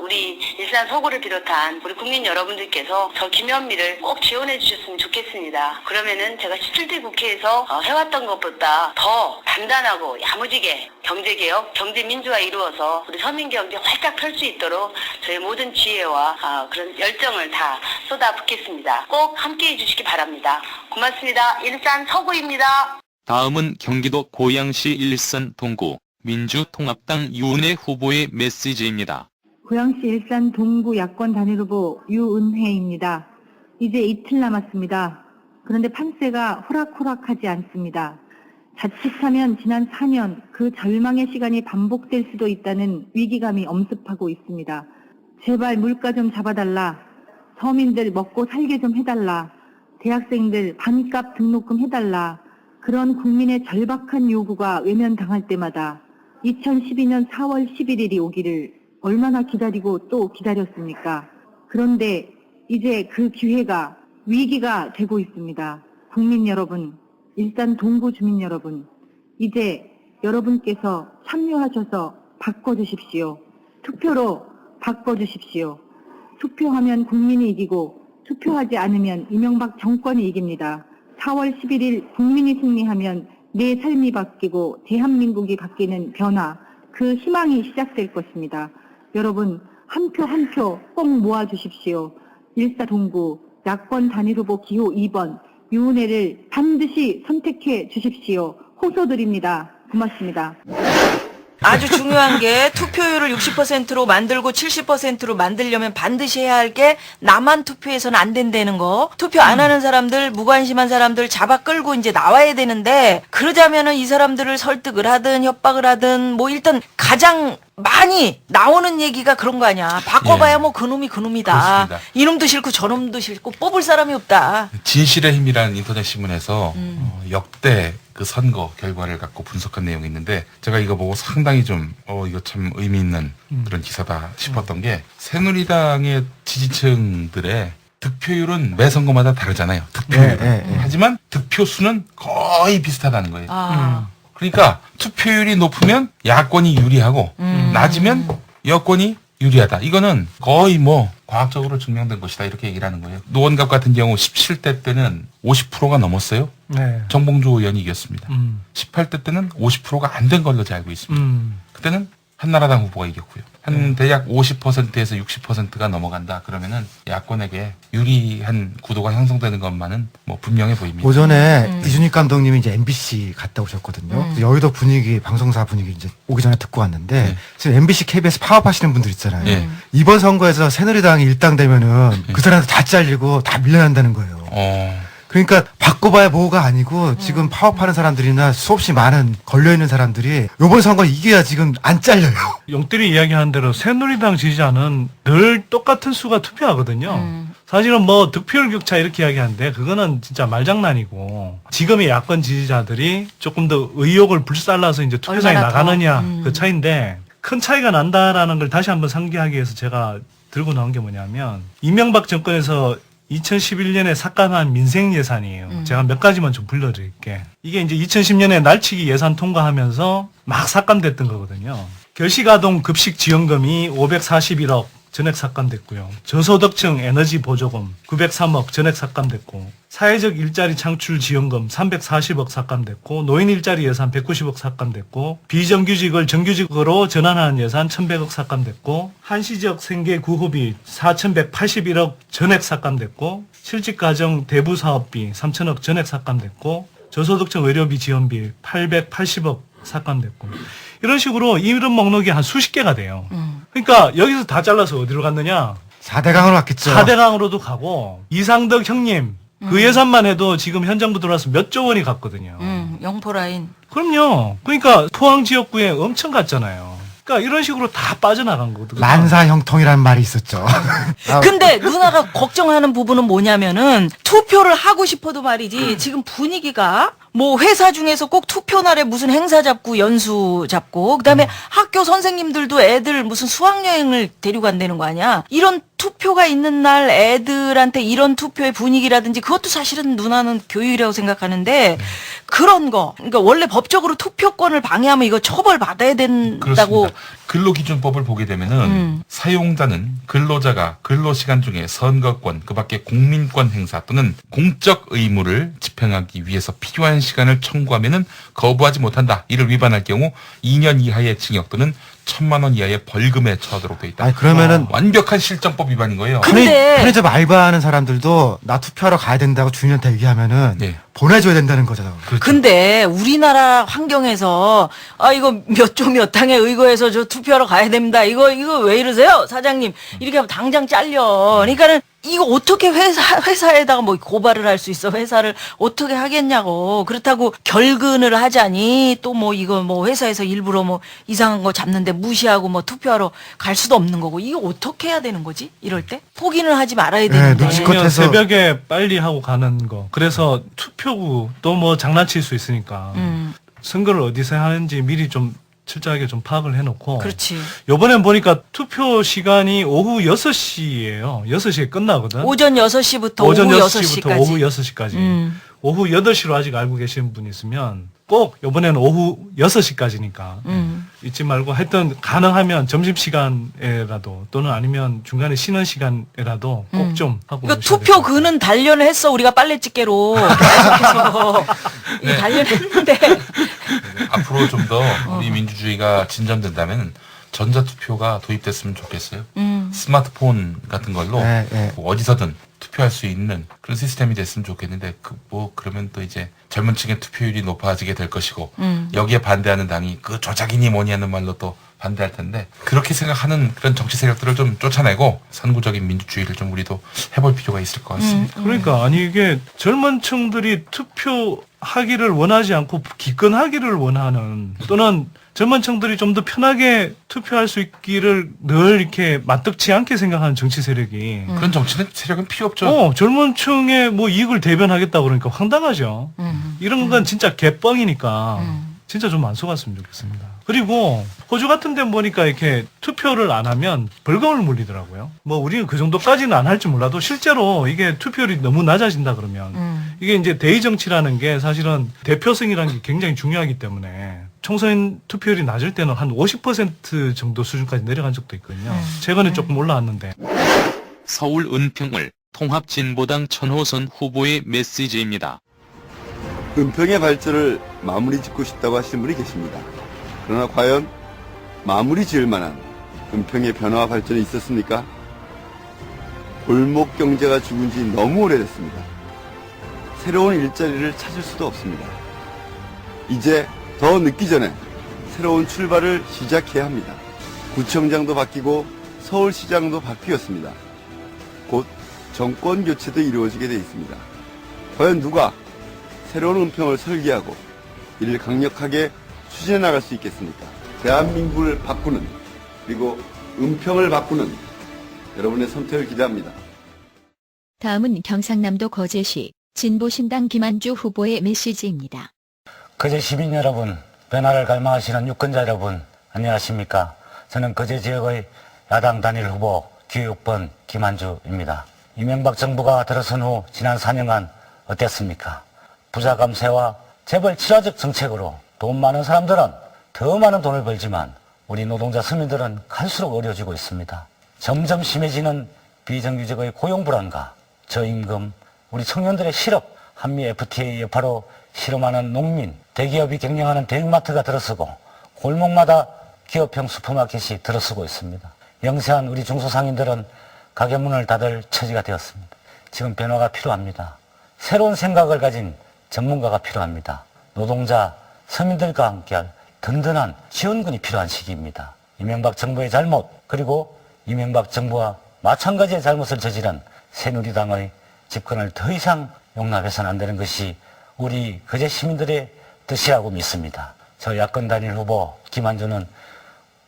우리 일산 서구를 비롯한 우리 국민 여러분들께서 저 김현미를 꼭 지원해 주셨으면 좋겠습니다. 그러면은 제가 17대 국회에서 해왔던 것보다 더 단단하고 야무지게 경제개혁, 경제민주화 이루어서 우리 서민경제 활짝 펼 수 있도록 저희 모든 지혜와 그런 열정을 다 쏟아붓겠습니다. 꼭 함께해 주시기 바랍니다. 고맙습니다. 일산 서구입니다. 다음은 경기도 고양시 일산 동구 민주통합당 유은혜 후보의 메시지입니다. 고양시 일산 동구 야권 단일 후보 유은혜입니다. 이제 이틀 남았습니다. 그런데 판세가 호락호락하지 않습니다. 자칫하면 지난 4년 그 절망의 시간이 반복될 수도 있다는 위기감이 엄습하고 있습니다. 제발 물가 좀 잡아달라. 서민들 먹고 살게 좀 해달라. 대학생들 반값 등록금 해달라. 그런 국민의 절박한 요구가 외면당할 때마다 2012년 4월 11일이 오기를 얼마나 기다리고 또 기다렸습니까? 그런데 이제 그 기회가 위기가 되고 있습니다. 국민 여러분, 일산 동구 주민 여러분, 이제 여러분께서 참여하셔서 바꿔주십시오. 투표로 바꿔주십시오. 투표하면 국민이 이기고 투표하지 않으면 이명박 정권이 이깁니다. 4월 11일 국민이 승리하면 내 삶이 바뀌고 대한민국이 바뀌는 변화, 그 희망이 시작될 것입니다. 여러분 한 표 한 표 꼭 모아주십시오. 일산 동구 야권 단일 후보 기호 2번 유은혜를 반드시 선택해 주십시오. 호소드립니다. 고맙습니다. 아주 중요한 게 투표율을 60%로 만들고 70%로 만들려면 반드시 해야 할 게 나만 투표해서는 안 된다는 거. 투표 안 하는 사람들, 무관심한 사람들 잡아 끌고 이제 나와야 되는데 그러자면은 이 사람들을 설득을 하든 협박을 하든 뭐 일단 가장 많이 나오는 얘기가 그런 거 아니야. 바꿔봐야 예. 뭐 그놈이 그놈이다. 그렇습니다. 이놈도 싫고 저놈도 싫고 뽑을 사람이 없다. 진실의 힘이라는 인터넷 신문에서 역대 그 선거 결과를 갖고 분석한 내용이 있는데 제가 이거 보고 상당히 좀 이거 참 의미 있는 그런 기사다 싶었던 게 새누리당의 지지층들의 득표율은 매 선거마다 다르잖아요. 득표율. 하지만 득표 수는 거의 비슷하다는 거예요. 그러니까 투표율이 높으면 야권이 유리하고 낮으면 여권이 유리하다. 이거는 거의 뭐 과학적으로 증명된 것이다. 이렇게 얘기를 하는 거예요. 노원갑 같은 경우 17대 때는 50%가 넘었어요. 네. 정봉주 의원이 이겼습니다. 18대 때는 50%가 안 된 걸로 제가 알고 있습니다. 그때는 한나라당 후보가 이겼고요. 한 대략 50%에서 60%가 넘어간다. 그러면은 야권에게 유리한 구도가 형성되는 것만은 뭐 분명해 보입니다. 오전에 이준익 감독님이 이제 MBC 갔다 오셨거든요. 그래서 여의도 분위기, 방송사 분위기 이제 오기 전에 듣고 왔는데 지금 MBC, KBS 파업하시는 분들 있잖아요. 네. 이번 선거에서 새누리당이 일당되면은 그 사람들 다 잘리고 다 밀려난다는 거예요. 그러니까 바꿔봐야 뭐가 아니고 지금 파업하는 사람들이나 수없이 많은 걸려있는 사람들이 이번 선거 이겨야 지금 안 잘려요. 용들이 이야기하는 대로 새누리당 지지자는 늘 똑같은 수가 투표하거든요. 사실은 뭐 득표율 격차 이렇게 이야기하는데 그거는 진짜 말장난이고 지금의 야권 지지자들이 조금 더 의욕을 불살라서 이제 투표장에 얼마나 더. 나가느냐 그 차이인데 큰 차이가 난다라는 걸 다시 한번 상기하기 위해서 제가 들고 나온 게 뭐냐면 이명박 정권에서 2011년에 삭감한 민생 예산이에요. 제가 몇 가지만 좀 불러드릴게. 이게 이제 2010년에 날치기 예산 통과하면서 막 삭감됐던 거거든요. 결식아동 급식 지원금이 541억 전액 삭감됐고요. 저소득층 에너지 보조금 903억 전액 삭감됐고, 사회적 일자리 창출 지원금 340억 삭감됐고, 노인 일자리 예산 190억 삭감됐고, 비정규직을 정규직으로 전환하는 예산 1100억 삭감됐고, 한시적 생계 구호비 4181억 전액 삭감됐고, 실직가정 대부 사업비 3000억 전액 삭감됐고, 저소득층 의료비 지원비 880억 삭감됐고, 이런 식으로 이런 목록이 한 수십 개가 돼요. 그러니까 여기서 다 잘라서 어디로 갔느냐? 4대강으로 갔겠죠. 4대강으로도 가고, 이상덕 형님 그 예산만 해도 지금 현 정부 들어와서 몇 조 원이 갔거든요. 영포라인. 그럼요. 그러니까 포항 지역구에 엄청 갔잖아요. 그러니까 이런 식으로 다 빠져나간 거거든요. 만사형통이라는 말이 있었죠. 근데 누나가 걱정하는 부분은 뭐냐면은 투표를 하고 싶어도 말이지 지금 분위기가 뭐 회사 중에서 꼭 투표 날에 무슨 행사 잡고 연수 잡고 그다음에 학교 선생님들도 애들 무슨 수학여행을 데려간다는 거 아니야. 이런 투표가 있는 날 애들한테 이런 투표의 분위기라든지 그것도 사실은 누나는 교육이라고 생각하는데 그런 거. 그러니까 원래 법적으로 투표권을 방해하면 이거 처벌받아야 된다고. 그렇습니다. 근로기준법을 보게 되면은 사용자는 근로자가 근로시간 중에 선거권, 그 밖에 국민권 행사 또는 공적 의무를 집행하기 위해서 필요한 시간을 청구하면은 거부하지 못한다. 이를 위반할 경우 2년 이하의 징역 또는 1000만 원 이하의 벌금에 처하도록 돼 있다. 아니, 그러면은 완벽한 실정법 위반인 거예요. 편의점 알바하는 사람들도 나 투표하러 가야 된다고 주인한테 얘기하면은 보내줘야 된다는 거잖아요. 근데 우리나라 환경에서 이거 몇 조 몇 항에 의거해서 저 투표하러 가야 됩니다. 이거 왜 이러세요? 사장님. 이렇게 하면 당장 잘려. 그러니까는 이거 어떻게 회사에다가 뭐 고발을 할 수 있어? 회사를 어떻게 하겠냐고. 그렇다고 결근을 하자니 또 뭐 이거 뭐 회사에서 일부러 뭐 이상한 거 잡는데 무시하고 뭐 투표하러 갈 수도 없는 거고. 이거 어떻게 해야 되는 거지? 이럴 때? 포기는 하지 말아야 되는데. 아니면 새벽에 빨리 하고 가는 거. 그래서 투표구 또 뭐 장난칠 수 있으니까 선거를 어디서 하는지 미리 좀 철저하게 좀 파악을 해놓고. 그렇지. 요번엔 보니까 투표 시간이 오후 6시예요. 6시에 끝나거든. 오전 6시부터 오전 오후 6시부터 6시까지. 오후 6시까지. 오후 8시로 아직 알고 계시는 분 있으면 꼭 요번에는 오후 6시까지니까 잊지 말고 하여튼 가능하면 점심시간에라도 또는 아니면 중간에 쉬는 시간에라도 꼭 좀 하고 이거 투표 그는 단련을 했어. 우리가 빨래집게로 계속해서 이 단련했는데 앞으로 좀 더 우리 민주주의가 진전된다면 전자투표가 도입됐으면 좋겠어요. 스마트폰 같은 걸로 네, 네. 어디서든 투표할 수 있는 그런 시스템이 됐으면 좋겠는데 그러면 또 이제 젊은 층의 투표율이 높아지게 될 것이고 여기에 반대하는 당이 그 조작이니 뭐니 하는 말로 또 반대할 텐데 그렇게 생각하는 그런 정치 세력들을 좀 쫓아내고 선구적인 민주주의를 좀 우리도 해볼 필요가 있을 것 같습니다. 그러니까 아니 이게 젊은 층들이 투표하기를 원하지 않고 기권하기를 원하는 또는 젊은 층들이 좀 더 편하게 투표할 수 있기를 늘 이렇게 마뜩지 않게 생각하는 정치 세력이 그런 정치는 세력은 필요 없죠. 젊은 층의 뭐 이익을 대변하겠다 그러니까 황당하죠. 이런 건 진짜 개뻥이니까 진짜 좀 안 속았으면 좋겠습니다. 그리고 호주 같은 데 보니까 이렇게 투표를 안 하면 벌금을 물리더라고요. 뭐 우리는 그 정도까지는 안 할지 몰라도 실제로 이게 투표율이 너무 낮아진다 그러면 이게 이제 대의 정치라는 게 사실은 대표성이라는 게 굉장히 중요하기 때문에 총선 투표율이 낮을 때는 한 50% 정도 수준까지 내려간 적도 있거든요. 최근에 조금 올라왔는데. 서울 은평을 통합진보당 천호선 후보의 메시지입니다. 은평의 발전을 마무리 짓고 싶다고 하시는 분이 계십니다. 그러나 과연 마무리 지을 만한 은평의 변화와 발전이 있었습니까? 골목 경제가 죽은 지 너무 오래됐습니다. 새로운 일자리를 찾을 수도 없습니다. 이제 더 늦기 전에 새로운 출발을 시작해야 합니다. 구청장도 바뀌고 서울시장도 바뀌었습니다. 곧 정권 교체도 이루어지게 되어 있습니다. 과연 누가 새로운 은평을 설계하고 이를 강력하게 추진해 나갈 수 있겠습니까? 대한민국을 바꾸는 그리고 은평을 바꾸는 여러분의 선택을 기대합니다. 다음은 경상남도 거제시 진보신당 김한주 후보의 메시지입니다. 거제 시민 여러분, 변화를 갈망하시는 유권자 여러분, 안녕하십니까? 저는 거제 지역의 야당 단일 후보 기호 6번 김한주입니다. 이명박 정부가 들어선 후 지난 4년간 어땠습니까? 부자 감세와 재벌 친화적 정책으로 돈 많은 사람들은 더 많은 돈을 벌지만 우리 노동자 서민들은 갈수록 어려워지고 있습니다. 점점 심해지는 비정규직의 고용 불안과 저임금, 우리 청년들의 실업, 한미 FTA 여파로 실험하는 농민, 대기업이 경영하는 대형마트가 들어서고 골목마다 기업형 슈퍼마켓이 들어서고 있습니다. 영세한 우리 중소상인들은 가게 문을 닫을 처지가 되었습니다. 지금 변화가 필요합니다. 새로운 생각을 가진 전문가가 필요합니다. 노동자, 서민들과 함께할 든든한 지원군이 필요한 시기입니다. 이명박 정부의 잘못, 그리고 이명박 정부와 마찬가지의 잘못을 저지른 새누리당의 집권을 더 이상 용납해서는 안 되는 것이 우리 거제 시민들의 뜻이라고 믿습니다. 저 야권 단일 후보 김한주는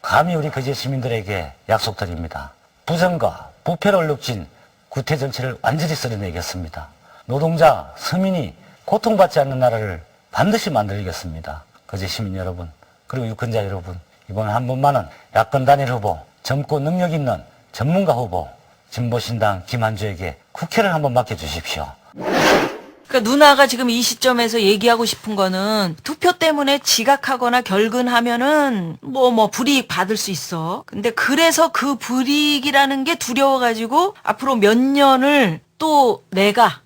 감히 우리 거제 시민들에게 약속드립니다. 부정과 부패로 얼룩진 구태 정치를 완전히 쓸어내겠습니다. 노동자, 서민이 고통받지 않는 나라를 반드시 만들겠습니다. 거제 시민 여러분, 그리고 유권자 여러분, 이번 한 번만은 야권 단일 후보, 젊고 능력 있는 전문가 후보, 진보신당 김한주에게 국회를 한번 맡겨주십시오. 그러니까 누나가 지금 이 시점에서 얘기하고 싶은 거는 투표 때문에 지각하거나 결근하면은 뭐 불이익 받을 수 있어. 근데 그래서 그 불이익이라는 게 두려워가지고 앞으로 몇 년을 또 내가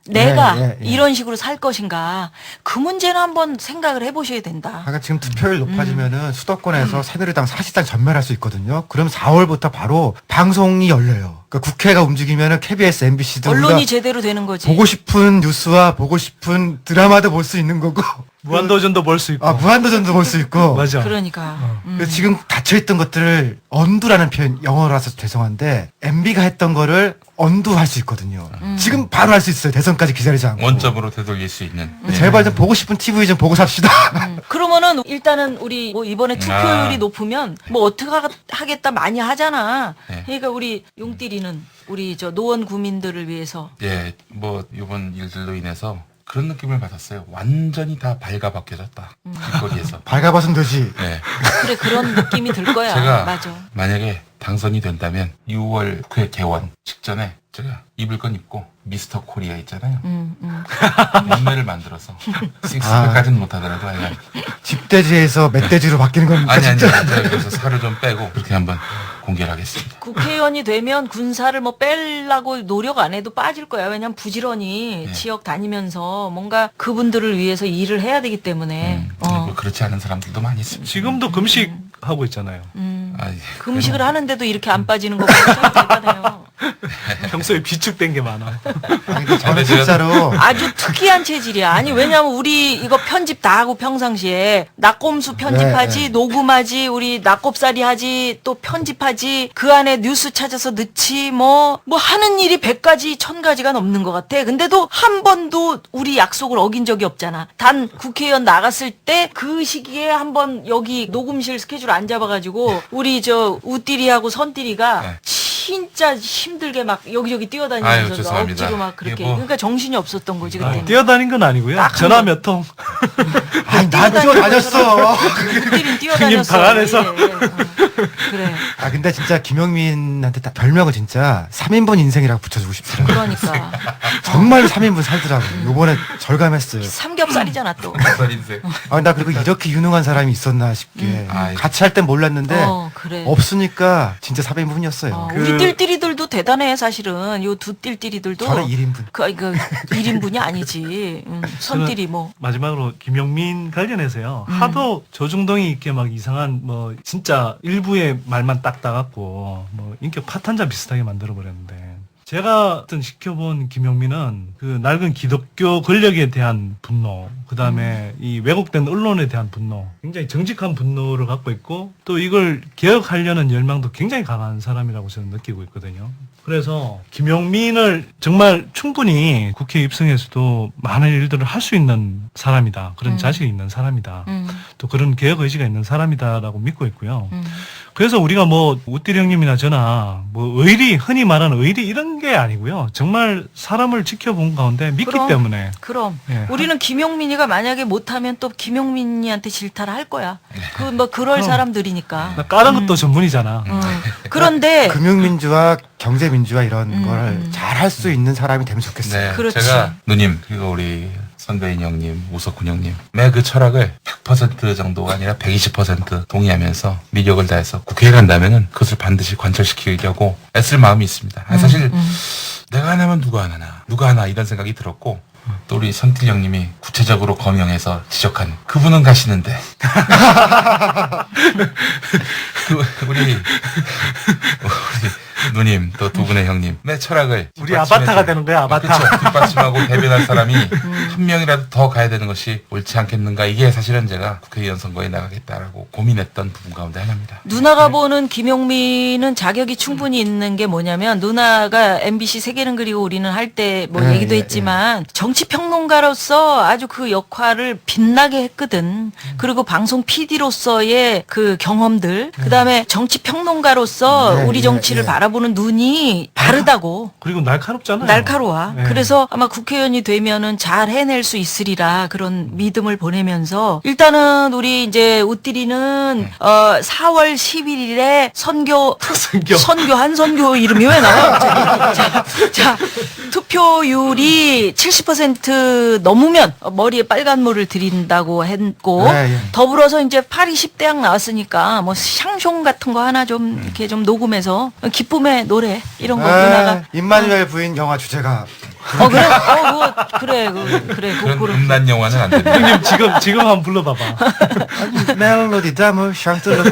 이런 식으로 살 것인가. 그 문제는 한번 생각을 해보셔야 된다. 그러니까 지금 투표율 높아지면은 수도권에서 새누리당 사실상 전멸할 수 있거든요. 그럼 4월부터 바로 방송이 열려요. 그러니까 국회가 움직이면은 KBS, MBC도 언론이 제대로 되는 거지. 보고 싶은 뉴스와 보고 싶은 드라마도 볼 수 있는 거고. 무한도전도 볼 수 있고. 무한도전도 볼 수 있고. 맞아. 그러니까. 그래서 지금 닫혀있던 것들을 언두라는 표현, 영어라서 죄송한데, MB가 했던 거를 언두할 수 있거든요. 지금 바로 할 수 있어요. 대선까지 기다리지 않고. 원점으로 되돌릴 수 있는. 제발 좀 보고 싶은 TV 좀 보고 삽시다. 그러면은 일단은 우리 뭐 이번에 투표율이 높으면 뭐 어떻게 하겠다 많이 하잖아. 네. 그러니까 우리 용띠리는 우리 저 노원 구민들을 위해서. 예, 뭐 이번 일들로 인해서 그런 느낌을 받았어요. 완전히 다 발가벗겨졌다. 길거리에서. 발가벗으면 되지. 네. 그래 그런 느낌이 들 거야. 제가 맞아. 만약에 당선이 된다면 6월 9회 개원 직전에 제가 입을 건 입고 미스터 코리아 있잖아요. 몸매를 만들어서 식스팩까지는 못하더라도 하여간 집돼지에서 멧돼지로 바뀌는 겁니까? 아니 진짜? 그래서 살을 좀 빼고 그렇게 한번 공개를 하겠습니다. 국회의원이 되면 군사를 뭐 빼려고 노력 안 해도 빠질 거야. 왜냐면 부지런히 지역 다니면서 뭔가 그분들을 위해서 일을 해야 되기 때문에. 뭐 그렇지 않은 사람들도 많이 있습니다. 지금도 금식 하고 있잖아요. 금식을 하는데도 이렇게 안 빠지는 거 보면 참 대단해요. 평소에 비축된 게 많아. 근데 저는 진짜로 아주 특이한 체질이야. 아니 왜냐면 우리 이거 편집 다 하고 평상시에 낙곰수 편집하지, 네. 녹음하지, 우리 낙곱살이 하지, 또 편집하지, 그 안에 뉴스 찾아서 넣지, 뭐 하는 일이 100가지 1000가지가 넘는 것 같아. 근데도 한 번도 우리 약속을 어긴 적이 없잖아. 단 국회의원 나갔을 때 그 시기에 한번 여기 녹음실 스케줄 안 잡아가지고 우리 저 우띠리하고 선띠리가 진짜 힘들게 막 여기저기 아유, 뛰어다니면서 죄송합니다. 억지로 막 그렇게. 이게 뭐- 그러니까 정신이 없었던 거지 그때. 뛰어다닌 건 아니고요. 딱 전화 한 몇 통. 아니 난 뛰어다녔어. 우띠리는 뛰어다녔어. 방 안에서. 그래. 아 근데 진짜 김용민한테 별명을 진짜 3인분 인생이라고 붙여주고 싶더라고요. 그러니까 정말 3인분 살더라고. 요번에 절감했어요. 삼겹살이잖아 또. 아, 나 그리고 이렇게 유능한 사람이 있었나 싶게. 같이 할 땐 몰랐는데 그래. 없으니까 진짜 3인분이었어요. 우리 띨띠리들도 대단해 사실은. 요 두 띨띠리들도. 저는 1인분. 그 1인분이 아니지. 선띠리 뭐. 마지막으로 김용민 관련해서요. 하도 조중동이 있게 막 이상한 뭐 진짜 일부의 말만 딱 따갖고 뭐 인격 파탄자 비슷하게 만들어버렸는데 제가 어떤 지켜본 김용민은 그 낡은 기독교 권력에 대한 분노, 그 다음에 이 왜곡된 언론에 대한 분노, 굉장히 정직한 분노를 갖고 있고 또 이걸 개혁하려는 열망도 굉장히 강한 사람이라고 저는 느끼고 있거든요. 그래서 김용민을 정말 충분히 국회에 입성해서도 많은 일들을 할 수 있는 사람이다. 그런 자질이 있는 사람이다. 또 그런 개혁 의지가 있는 사람이다라고 믿고 있고요. 그래서 우리가 뭐 우띠리 형님이나 저나 뭐 의리, 흔히 말하는 의리 이런 게 아니고요. 정말 사람을 지켜본 가운데 믿기 때문에. 그럼 예. 우리는 김용민이가 만약에 못하면 또 김용민이한테 질타를 할 거야. 그 뭐 그럴 그럼. 사람들이니까. 나 까는 것도 전문이잖아. 그런데 금융민주화, 경제민주화 이런 걸 잘 할 수 있는 사람이 되면 좋겠어요. 네, 그렇지. 제가 누님 그리고 우리 선배인 형님, 우석훈 형님 매 그 철학을 100% 정도가 아니라 120% 동의하면서 미력을 다해서 국회에 간다면은 그것을 반드시 관철시키려고 애쓸 마음이 있습니다. 사실 내가 안 하면 누가 안 하나, 누가 하나 이런 생각이 들었고 또 우리 선필 형님이 구체적으로 거명해서 지적한 그분은 가시는데 우리 누님 또 두 분의 형님 내 철학을 우리 아바타가 되는 거야, 아바타. 그렇죠. 뒷받침하고 대변할 사람이 한 명이라도 더 가야 되는 것이 옳지 않겠는가. 이게 사실은 제가 국회의원 선거에 나가겠다라고 고민했던 부분 가운데 하나입니다. 누나가 보는 김용민은 자격이 충분히 있는 게 뭐냐면 누나가 MBC 세계는 그리고 우리는 할 때 뭐 얘기도 했지만 정치 평론가로서 아주 그 역할을 빛나게 했거든. 그리고 방송 PD로서의 그 경험들, 그다음에 정치 평론가로서 우리 정치를 바라보는 눈이 다르다고. 그리고 날카롭잖아요. 날카로워. 네. 그래서 아마 국회의원이 되면은 잘 해낼 수 있으리라 그런 믿음을 보내면서 일단은 우리 이제 우띠리는 4월 11일에 선교 한 선교 이름이 왜 나와? 자, 투표율이 70% 넘으면 머리에 빨간물을 들인다고 했고 더불어서 이제 8.20대학 나왔으니까 뭐 샹숑 같은 거 하나 좀 이렇게 좀 녹음해서 기쁨의 노래 이런 거 누나가 임마누엘 부인 영화 주제가 그래. 그런 음란 영화는 안 됩니다. 형님 지금 한번 불러봐봐. 멜로디 담을 샹틀러.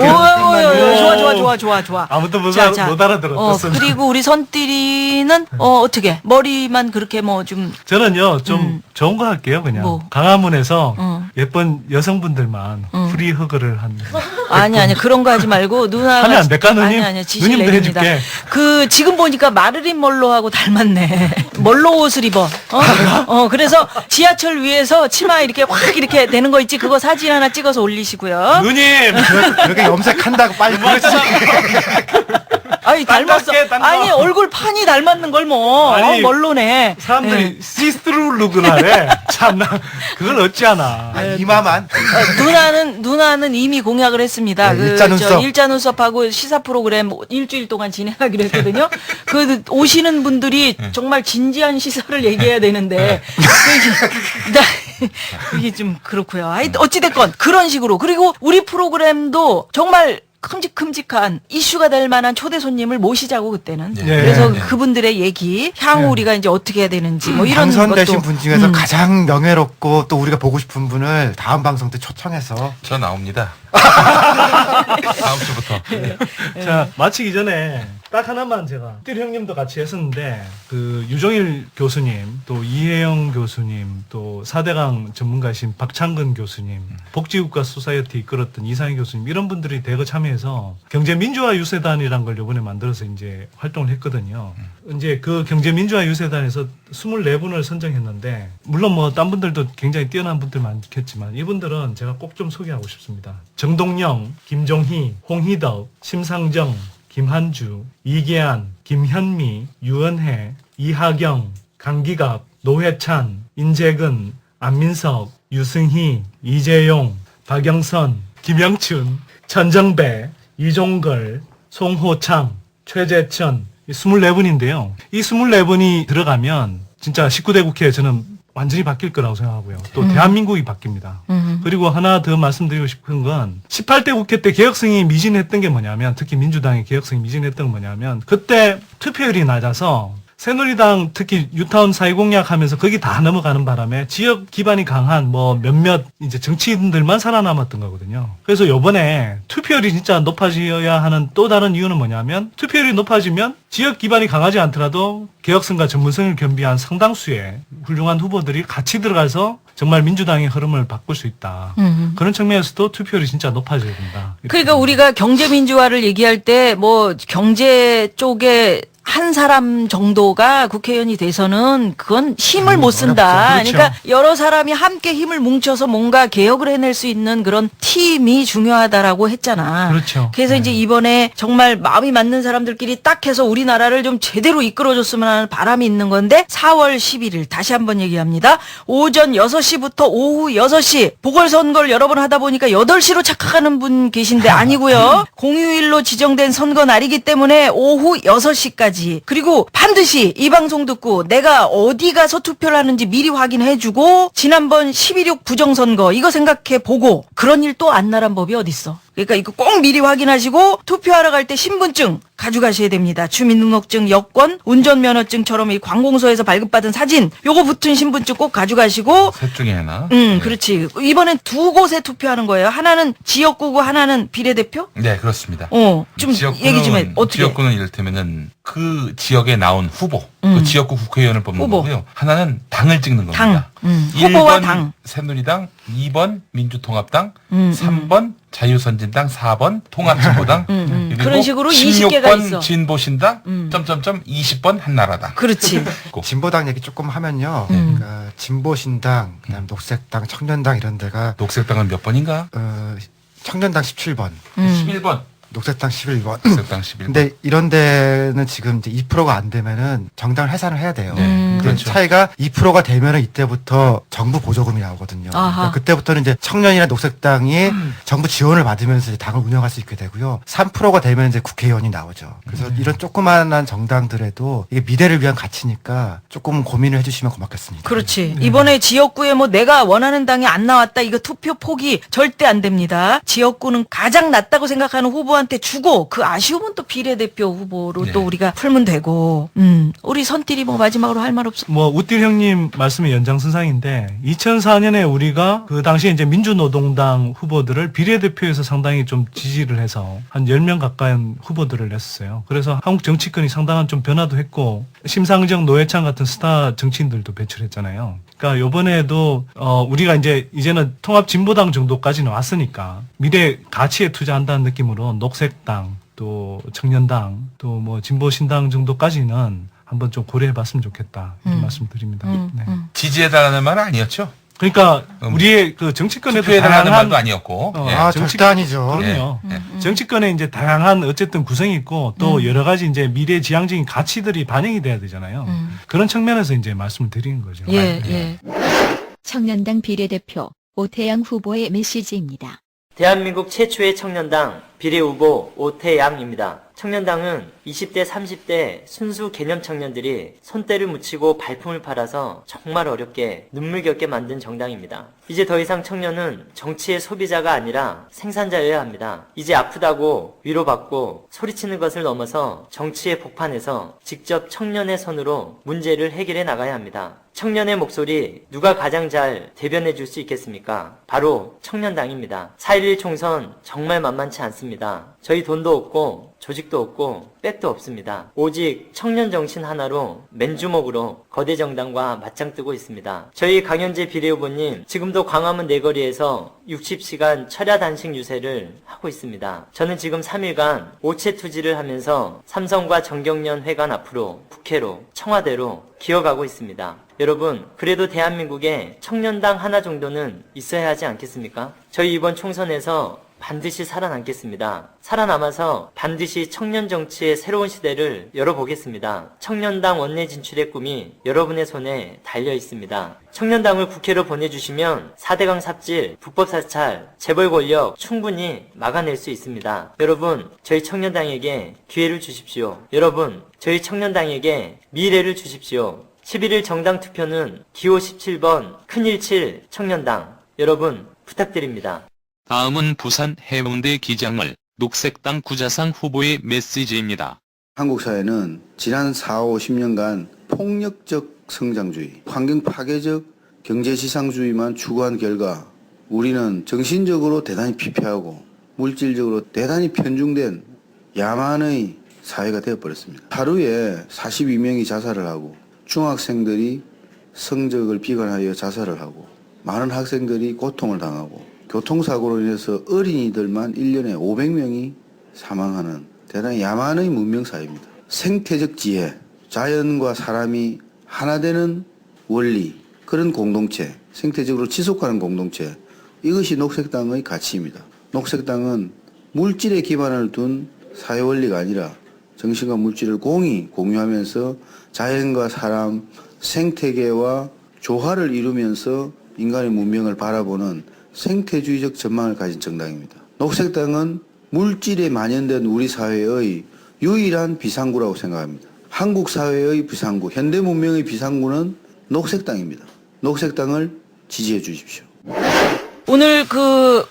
좋아. 아무도 못 자. 알아들었어. 그리고 우리 선띠리는 어떻게 머리만 그렇게 뭐 좀 저는요 좀 좋은 거 할게요. 그냥 뭐? 강화문에서 예쁜 여성분들만 프리 허그를 한. 아니 그런 거 하지 말고 누나가 하면 안 될까, 누님? 아니 지시 누님도 내립니다. 해줄게. 그 지금 보니까 마르린 멀로하고 닮았네. 멀로 옷을 입어. 그래서 지하철 위에서 치마 이렇게 확 이렇게 되는 거 있지. 그거 사진 하나 찍어서 올리시고요. 누님 그렇게 염색한다고 빨리 그러지. 아니 닮았어. 딴 거. 아니 얼굴 판이 닮았는 걸 뭐. 아니, 멀로네. 사람들이 시스루 룩을 하래. 참나 그걸 어찌하나. 이마만. 누나는 이미 공약을 했습니다. 네, 일자 눈썹. 일자 눈썹하고 시사 프로그램 일주일 동안 진행하기로 했거든요. 그 오시는 분들이 정말 진지한 시사를 얘기해야 되는데 이게 좀 그렇고요. 어찌됐건 그런 식으로. 그리고 우리 프로그램도 정말 큼직큼직한 이슈가 될 만한 초대 손님을 모시자고 그때는. 예. 그래서 예. 그분들의 얘기, 향후 예. 우리가 이제 어떻게 해야 되는지 뭐 이런 당선되신 것도. 분 중에서 가장 명예롭고 또 우리가 보고 싶은 분을 다음 방송 때 초청해서 저 나옵니다. 다음 주부터. 자, 마치기 전에 딱 하나만 제가 띠 형님도 같이 했었는데 그 유종일 교수님, 또 이혜영 교수님, 또 4대강 전문가이신 박창근 교수님, 복지국가 소사이어티 이끌었던 이상희 교수님 이런 분들이 대거 참여해서 경제민주화 유세단이란 걸 이번에 만들어서 이제 활동을 했거든요. 이제 그 경제민주화 유세단에서 24분을 선정했는데 물론 뭐 딴 분들도 굉장히 뛰어난 분들 많겠지만 이분들은 제가 꼭 좀 소개하고 싶습니다. 정동영, 김종희, 홍희덕, 심상정, 김한주, 이계안, 김현미, 유은혜, 이하경, 강기갑, 노회찬, 인재근, 안민석, 유승희, 이재용, 박영선, 김영춘, 천정배, 이종걸, 송호창, 최재천, 24분인데요. 이 24분이 들어가면 진짜 19대 국회 저는 완전히 바뀔 거라고 생각하고요. 또 대한민국이 바뀝니다. 그리고 하나 더 말씀드리고 싶은 건 18대 국회 때 개혁성이 미진했던 게 뭐냐면 특히 민주당의 개혁성이 미진했던 건 뭐냐면 그때 투표율이 낮아서 새누리당 특히 뉴타운 사회공약 하면서 거기 다 넘어가는 바람에 지역 기반이 강한 뭐 몇몇 이제 정치인들만 살아남았던 거거든요. 그래서 요번에 투표율이 진짜 높아져야 하는 또 다른 이유는 뭐냐면 투표율이 높아지면 지역 기반이 강하지 않더라도 개혁성과 전문성을 겸비한 상당수의 훌륭한 후보들이 같이 들어가서 정말 민주당의 흐름을 바꿀 수 있다. 그런 측면에서도 투표율이 진짜 높아져야 된다. 그러니까 우리가 경제민주화를 얘기할 때 뭐 경제 쪽에 한 사람 정도가 국회의원이 돼서는 그건 힘을 못 쓴다. 어렵죠. 그렇죠. 그러니까 여러 사람이 함께 힘을 뭉쳐서 뭔가 개혁을 해낼 수 있는 그런 팀이 중요하다라고 했잖아. 그렇죠. 그래서 이제 이번에 정말 마음이 맞는 사람들끼리 딱 해서 우리나라를 좀 제대로 이끌어줬으면 하는 바람이 있는 건데 4월 11일 다시 한번 얘기합니다. 오전 6시부터 오후 6시 보궐선거를 여러 번 하다 보니까 8시로 착각하는 분 계신데 아니고요. 공휴일로 지정된 선거 날이기 때문에 오후 6시까지 그리고 반드시 이 방송 듣고 내가 어디 가서 투표를 하는지 미리 확인해주고 지난번 12.6 부정선거 이거 생각해보고 그런 일 또 안 나란 법이 어딨어. 그러니까 이거 꼭 미리 확인하시고 투표하러 갈 때 신분증 가져가셔야 됩니다. 주민등록증, 여권, 운전면허증처럼 이 관공서에서 발급받은 사진 요거 붙은 신분증 꼭 가져가시고 셋 중에 하나. 그렇지. 이번엔 두 곳에 투표하는 거예요. 하나는 지역구고 하나는 비례대표? 네, 그렇습니다. 좀 얘기 좀 해. 어떻게? 지역구는 이를테면은 그 지역에 나온 후보, 그 지역구 국회의원을 뽑는 후보. 거고요. 하나는 당을 찍는 겁니다. 당. 1번 후보와 당. 새누리당, 2번 민주통합당, 3번 자유선진당, 4번 통합진보당, 그리고 그런 식으로 20개가 16번 있어. 진보신당, 20번 한나라당. 그렇지. 진보당 얘기 조금 하면요. 그러니까 진보신당, 그다음 녹색당, 청년당 이런 데가 녹색당은 몇 번인가? 청년당 17번, 11번. 녹색당 11번. 녹색당 11번. 근데 이런 데는 지금 이제 2%가 안 되면은 정당을 해산을 해야 돼요. 근데 그렇죠. 차이가 2%가 되면은 이때부터 정부 보조금이 나오거든요. 그러니까 그때부터는 이제 청년이나 녹색당이 정부 지원을 받으면서 이제 당을 운영할 수 있게 되고요. 3%가 되면 이제 국회의원이 나오죠. 그래서 이런 조그마한 정당들에도 이게 미래를 위한 가치니까 조금 고민을 해주시면 고맙겠습니다. 그렇지. 이번에 지역구에 뭐 내가 원하는 당이 안 나왔다. 이거 투표 포기 절대 안 됩니다. 지역구는 가장 낫다고 생각하는 후보한테 주고 그 아쉬움은 또 비례대표 후보로 또 우리가 풀면 되고. 우리 선띠리 뭐 마지막으로 할 말 없어? 뭐 우띠 형님 말씀의 연장선상인데 2004년에 우리가 그 당시에 이제 민주노동당 후보들을 비례대표에서 상당히 좀 지지를 해서 한 10명 가까운 후보들을 냈었어요. 그래서 한국 정치권이 상당한 좀 변화도 했고 심상정, 노회찬 같은 스타 정치인들도 배출했잖아요. 그러니까 요번에도 우리가 이제는 통합진보당 정도까지는 왔으니까 미래 가치에 투자한다는 느낌으로 녹색당 또 청년당 또 뭐 진보신당 정도까지는 한번 좀 고려해봤으면 좋겠다 이런 말씀드립니다. 네. 지지해달라는 말은 아니었죠? 그러니까 우리의 그 정치권에도 투표해달라는 말도 아니었고. 절대 아니죠. 그럼요. 정치권에 이제 다양한 어쨌든 구성이 있고 또 여러 가지 이제 미래 지향적인 가치들이 반영이 돼야 되잖아요. 그런 측면에서 이제 말씀을 드리는 거죠. 예. 청년당 비례대표 오태양 후보의 메시지입니다. 대한민국 최초의 청년당 비례후보 오태양입니다. 청년당은 20대, 30대 순수 개념 청년들이 손때를 묻히고 발품을 팔아서 정말 어렵게 눈물겹게 만든 정당입니다. 이제 더 이상 청년은 정치의 소비자가 아니라 생산자여야 합니다. 이제 아프다고 위로받고 소리치는 것을 넘어서 정치의 복판에서 직접 청년의 손으로 문제를 해결해 나가야 합니다. 청년의 목소리 누가 가장 잘 대변해 줄 수 있겠습니까? 바로 청년당입니다. 4.11 총선 정말 만만치 않습니다. 저희 돈도 없고 조직도 없고 백도 없습니다. 오직 청년 정신 하나로 맨주먹으로 거대 정당과 맞짱 뜨고 있습니다. 저희 강현재 비례후보님 지금도 광화문 내거리에서 60시간 철야 단식 유세를 하고 있습니다. 저는 지금 3일간 오체 투지를 하면서 삼성과 정경련 회관 앞으로 국회로 청와대로 기어가고 있습니다. 여러분, 그래도 대한민국에 청년당 하나 정도는 있어야 하지 않겠습니까? 저희 이번 총선에서 반드시 살아남겠습니다. 살아남아서 반드시 청년 정치의 새로운 시대를 열어보겠습니다. 청년당 원내 진출의 꿈이 여러분의 손에 달려 있습니다. 청년당을 국회로 보내주시면 4대강 삽질, 불법 사찰, 재벌 권력 충분히 막아낼 수 있습니다. 여러분, 저희 청년당에게 기회를 주십시오. 여러분, 저희 청년당에게 미래를 주십시오. 11일 정당 투표는 기호 17번 큰일칠 청년당. 여러분, 부탁드립니다. 다음은 부산 해운대 기장을 녹색당 구자상 후보의 메시지입니다. 한국 사회는 지난 4, 50년간 폭력적 성장주의, 환경 파괴적 경제지상주의만 추구한 결과 우리는 정신적으로 대단히 피폐하고 물질적으로 대단히 편중된 야만의 사회가 되어버렸습니다. 하루에 42명이 자살을 하고 중학생들이 성적을 비관하여 자살을 하고 많은 학생들이 고통을 당하고 교통사고로 인해서 어린이들만 1년에 500명이 사망하는 대단히 야만의 문명사회입니다. 생태적 지혜, 자연과 사람이 하나 되는 원리, 그런 공동체, 생태적으로 지속하는 공동체, 이것이 녹색당의 가치입니다. 녹색당은 물질에 기반을 둔 사회원리가 아니라 정신과 물질을 공유하면서 자연과 사람, 생태계와 조화를 이루면서 인간의 문명을 바라보는 생태주의적 전망을 가진 정당입니다. 녹색당은 물질에 만연된 우리 사회의 유일한 비상구라고 생각합니다. 한국 사회의 비상구, 현대 문명의 비상구는 녹색당입니다. 녹색당을 지지해 주십시오. 오늘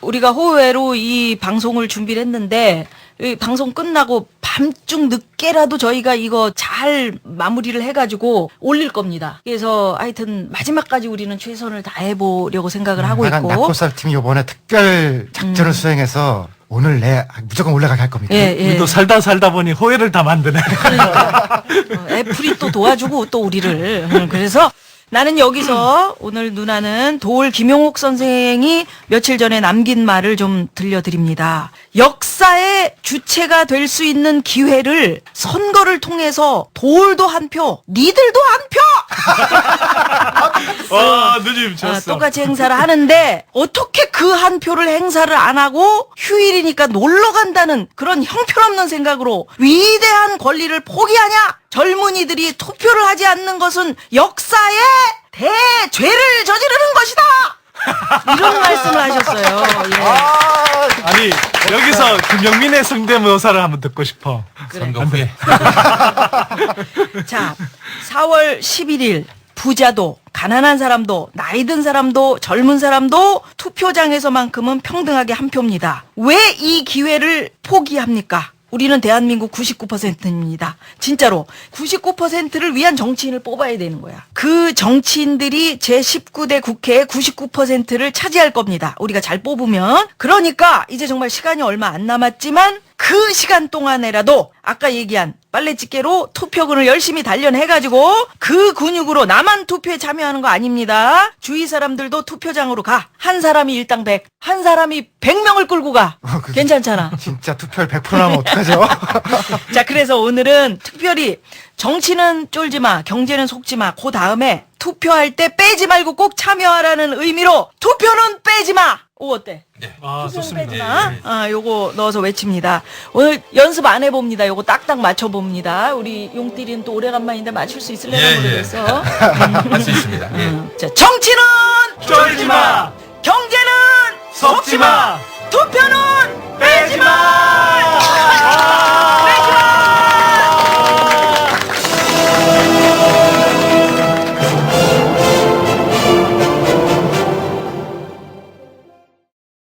우리가 호회로 이 방송을 준비를 했는데 이 방송 끝나고 밤중 늦게라도 저희가 이거 잘 마무리를 해가지고 올릴 겁니다. 그래서 하여튼 마지막까지 우리는 최선을 다해보려고 생각을 하고 있고. 낙고살 팀이 이번에 특별 작전을 수행해서 오늘 무조건 올라가게 할 겁니다. 예. 우리도 살다 보니 호혜를 다 만드네. 그러니까 애플이 또 도와주고 또 우리를. 그래서 나는 여기서 오늘 누나는 도올 김용옥 선생이 며칠 전에 남긴 말을 좀 들려드립니다. 역사의 주체가 될 수 있는 기회를 선거를 통해서 도올도 한 표, 니들도 한 표! 와, 누님 졌어. 똑같이 행사를 하는데 어떻게 그 한 표를 행사를 안 하고 휴일이니까 놀러 간다는 그런 형편없는 생각으로 위대한 권리를 포기하냐? 젊은이들이 투표를 하지 않는 것은 역사의 대죄를 저지르는 것이다! 이런 말씀을 하셨어요. 예. 아니, 여기서 김영민의 성대모사를 한번 듣고 싶어. 그래. 선거 후에. 자, 4월 11일 부자도 가난한 사람도 나이 든 사람도 젊은 사람도 투표장에서만큼은 평등하게 한 표입니다. 왜 이 기회를 포기합니까? 우리는 대한민국 99%입니다. 진짜로 99%를 위한 정치인을 뽑아야 되는 거야. 그 정치인들이 제19대 국회의 99%를 차지할 겁니다. 우리가 잘 뽑으면. 그러니까 이제 정말 시간이 얼마 안 남았지만 그 시간 동안에라도 아까 얘기한 빨래집게로 투표근을 열심히 단련해가지고 그 근육으로 나만 투표에 참여하는 거 아닙니다. 주위 사람들도 투표장으로 가. 한 사람이 일당 100, 한 사람이 100명을 끌고 가. 괜찮잖아. 진짜 투표율 100% 나면 어떡하죠? 자, 그래서 오늘은 특별히 정치는 쫄지 마, 경제는 속지 마. 그 다음에 투표할 때 빼지 말고 꼭 참여하라는 의미로 투표는 빼지 마. 오, 어때? 네. 아, 좋습니다. 빼지 마. 요거 넣어서 외칩니다. 오늘 연습 안 해봅니다. 요거 딱딱 맞춰봅니다. 우리 용띠리는 또 오래간만인데 맞출 수 있을래나 모르겠어. 할 수 있습니다. 자, 정치는 쫄지 마. 경제는 속지 마. 투표는 빼지 마.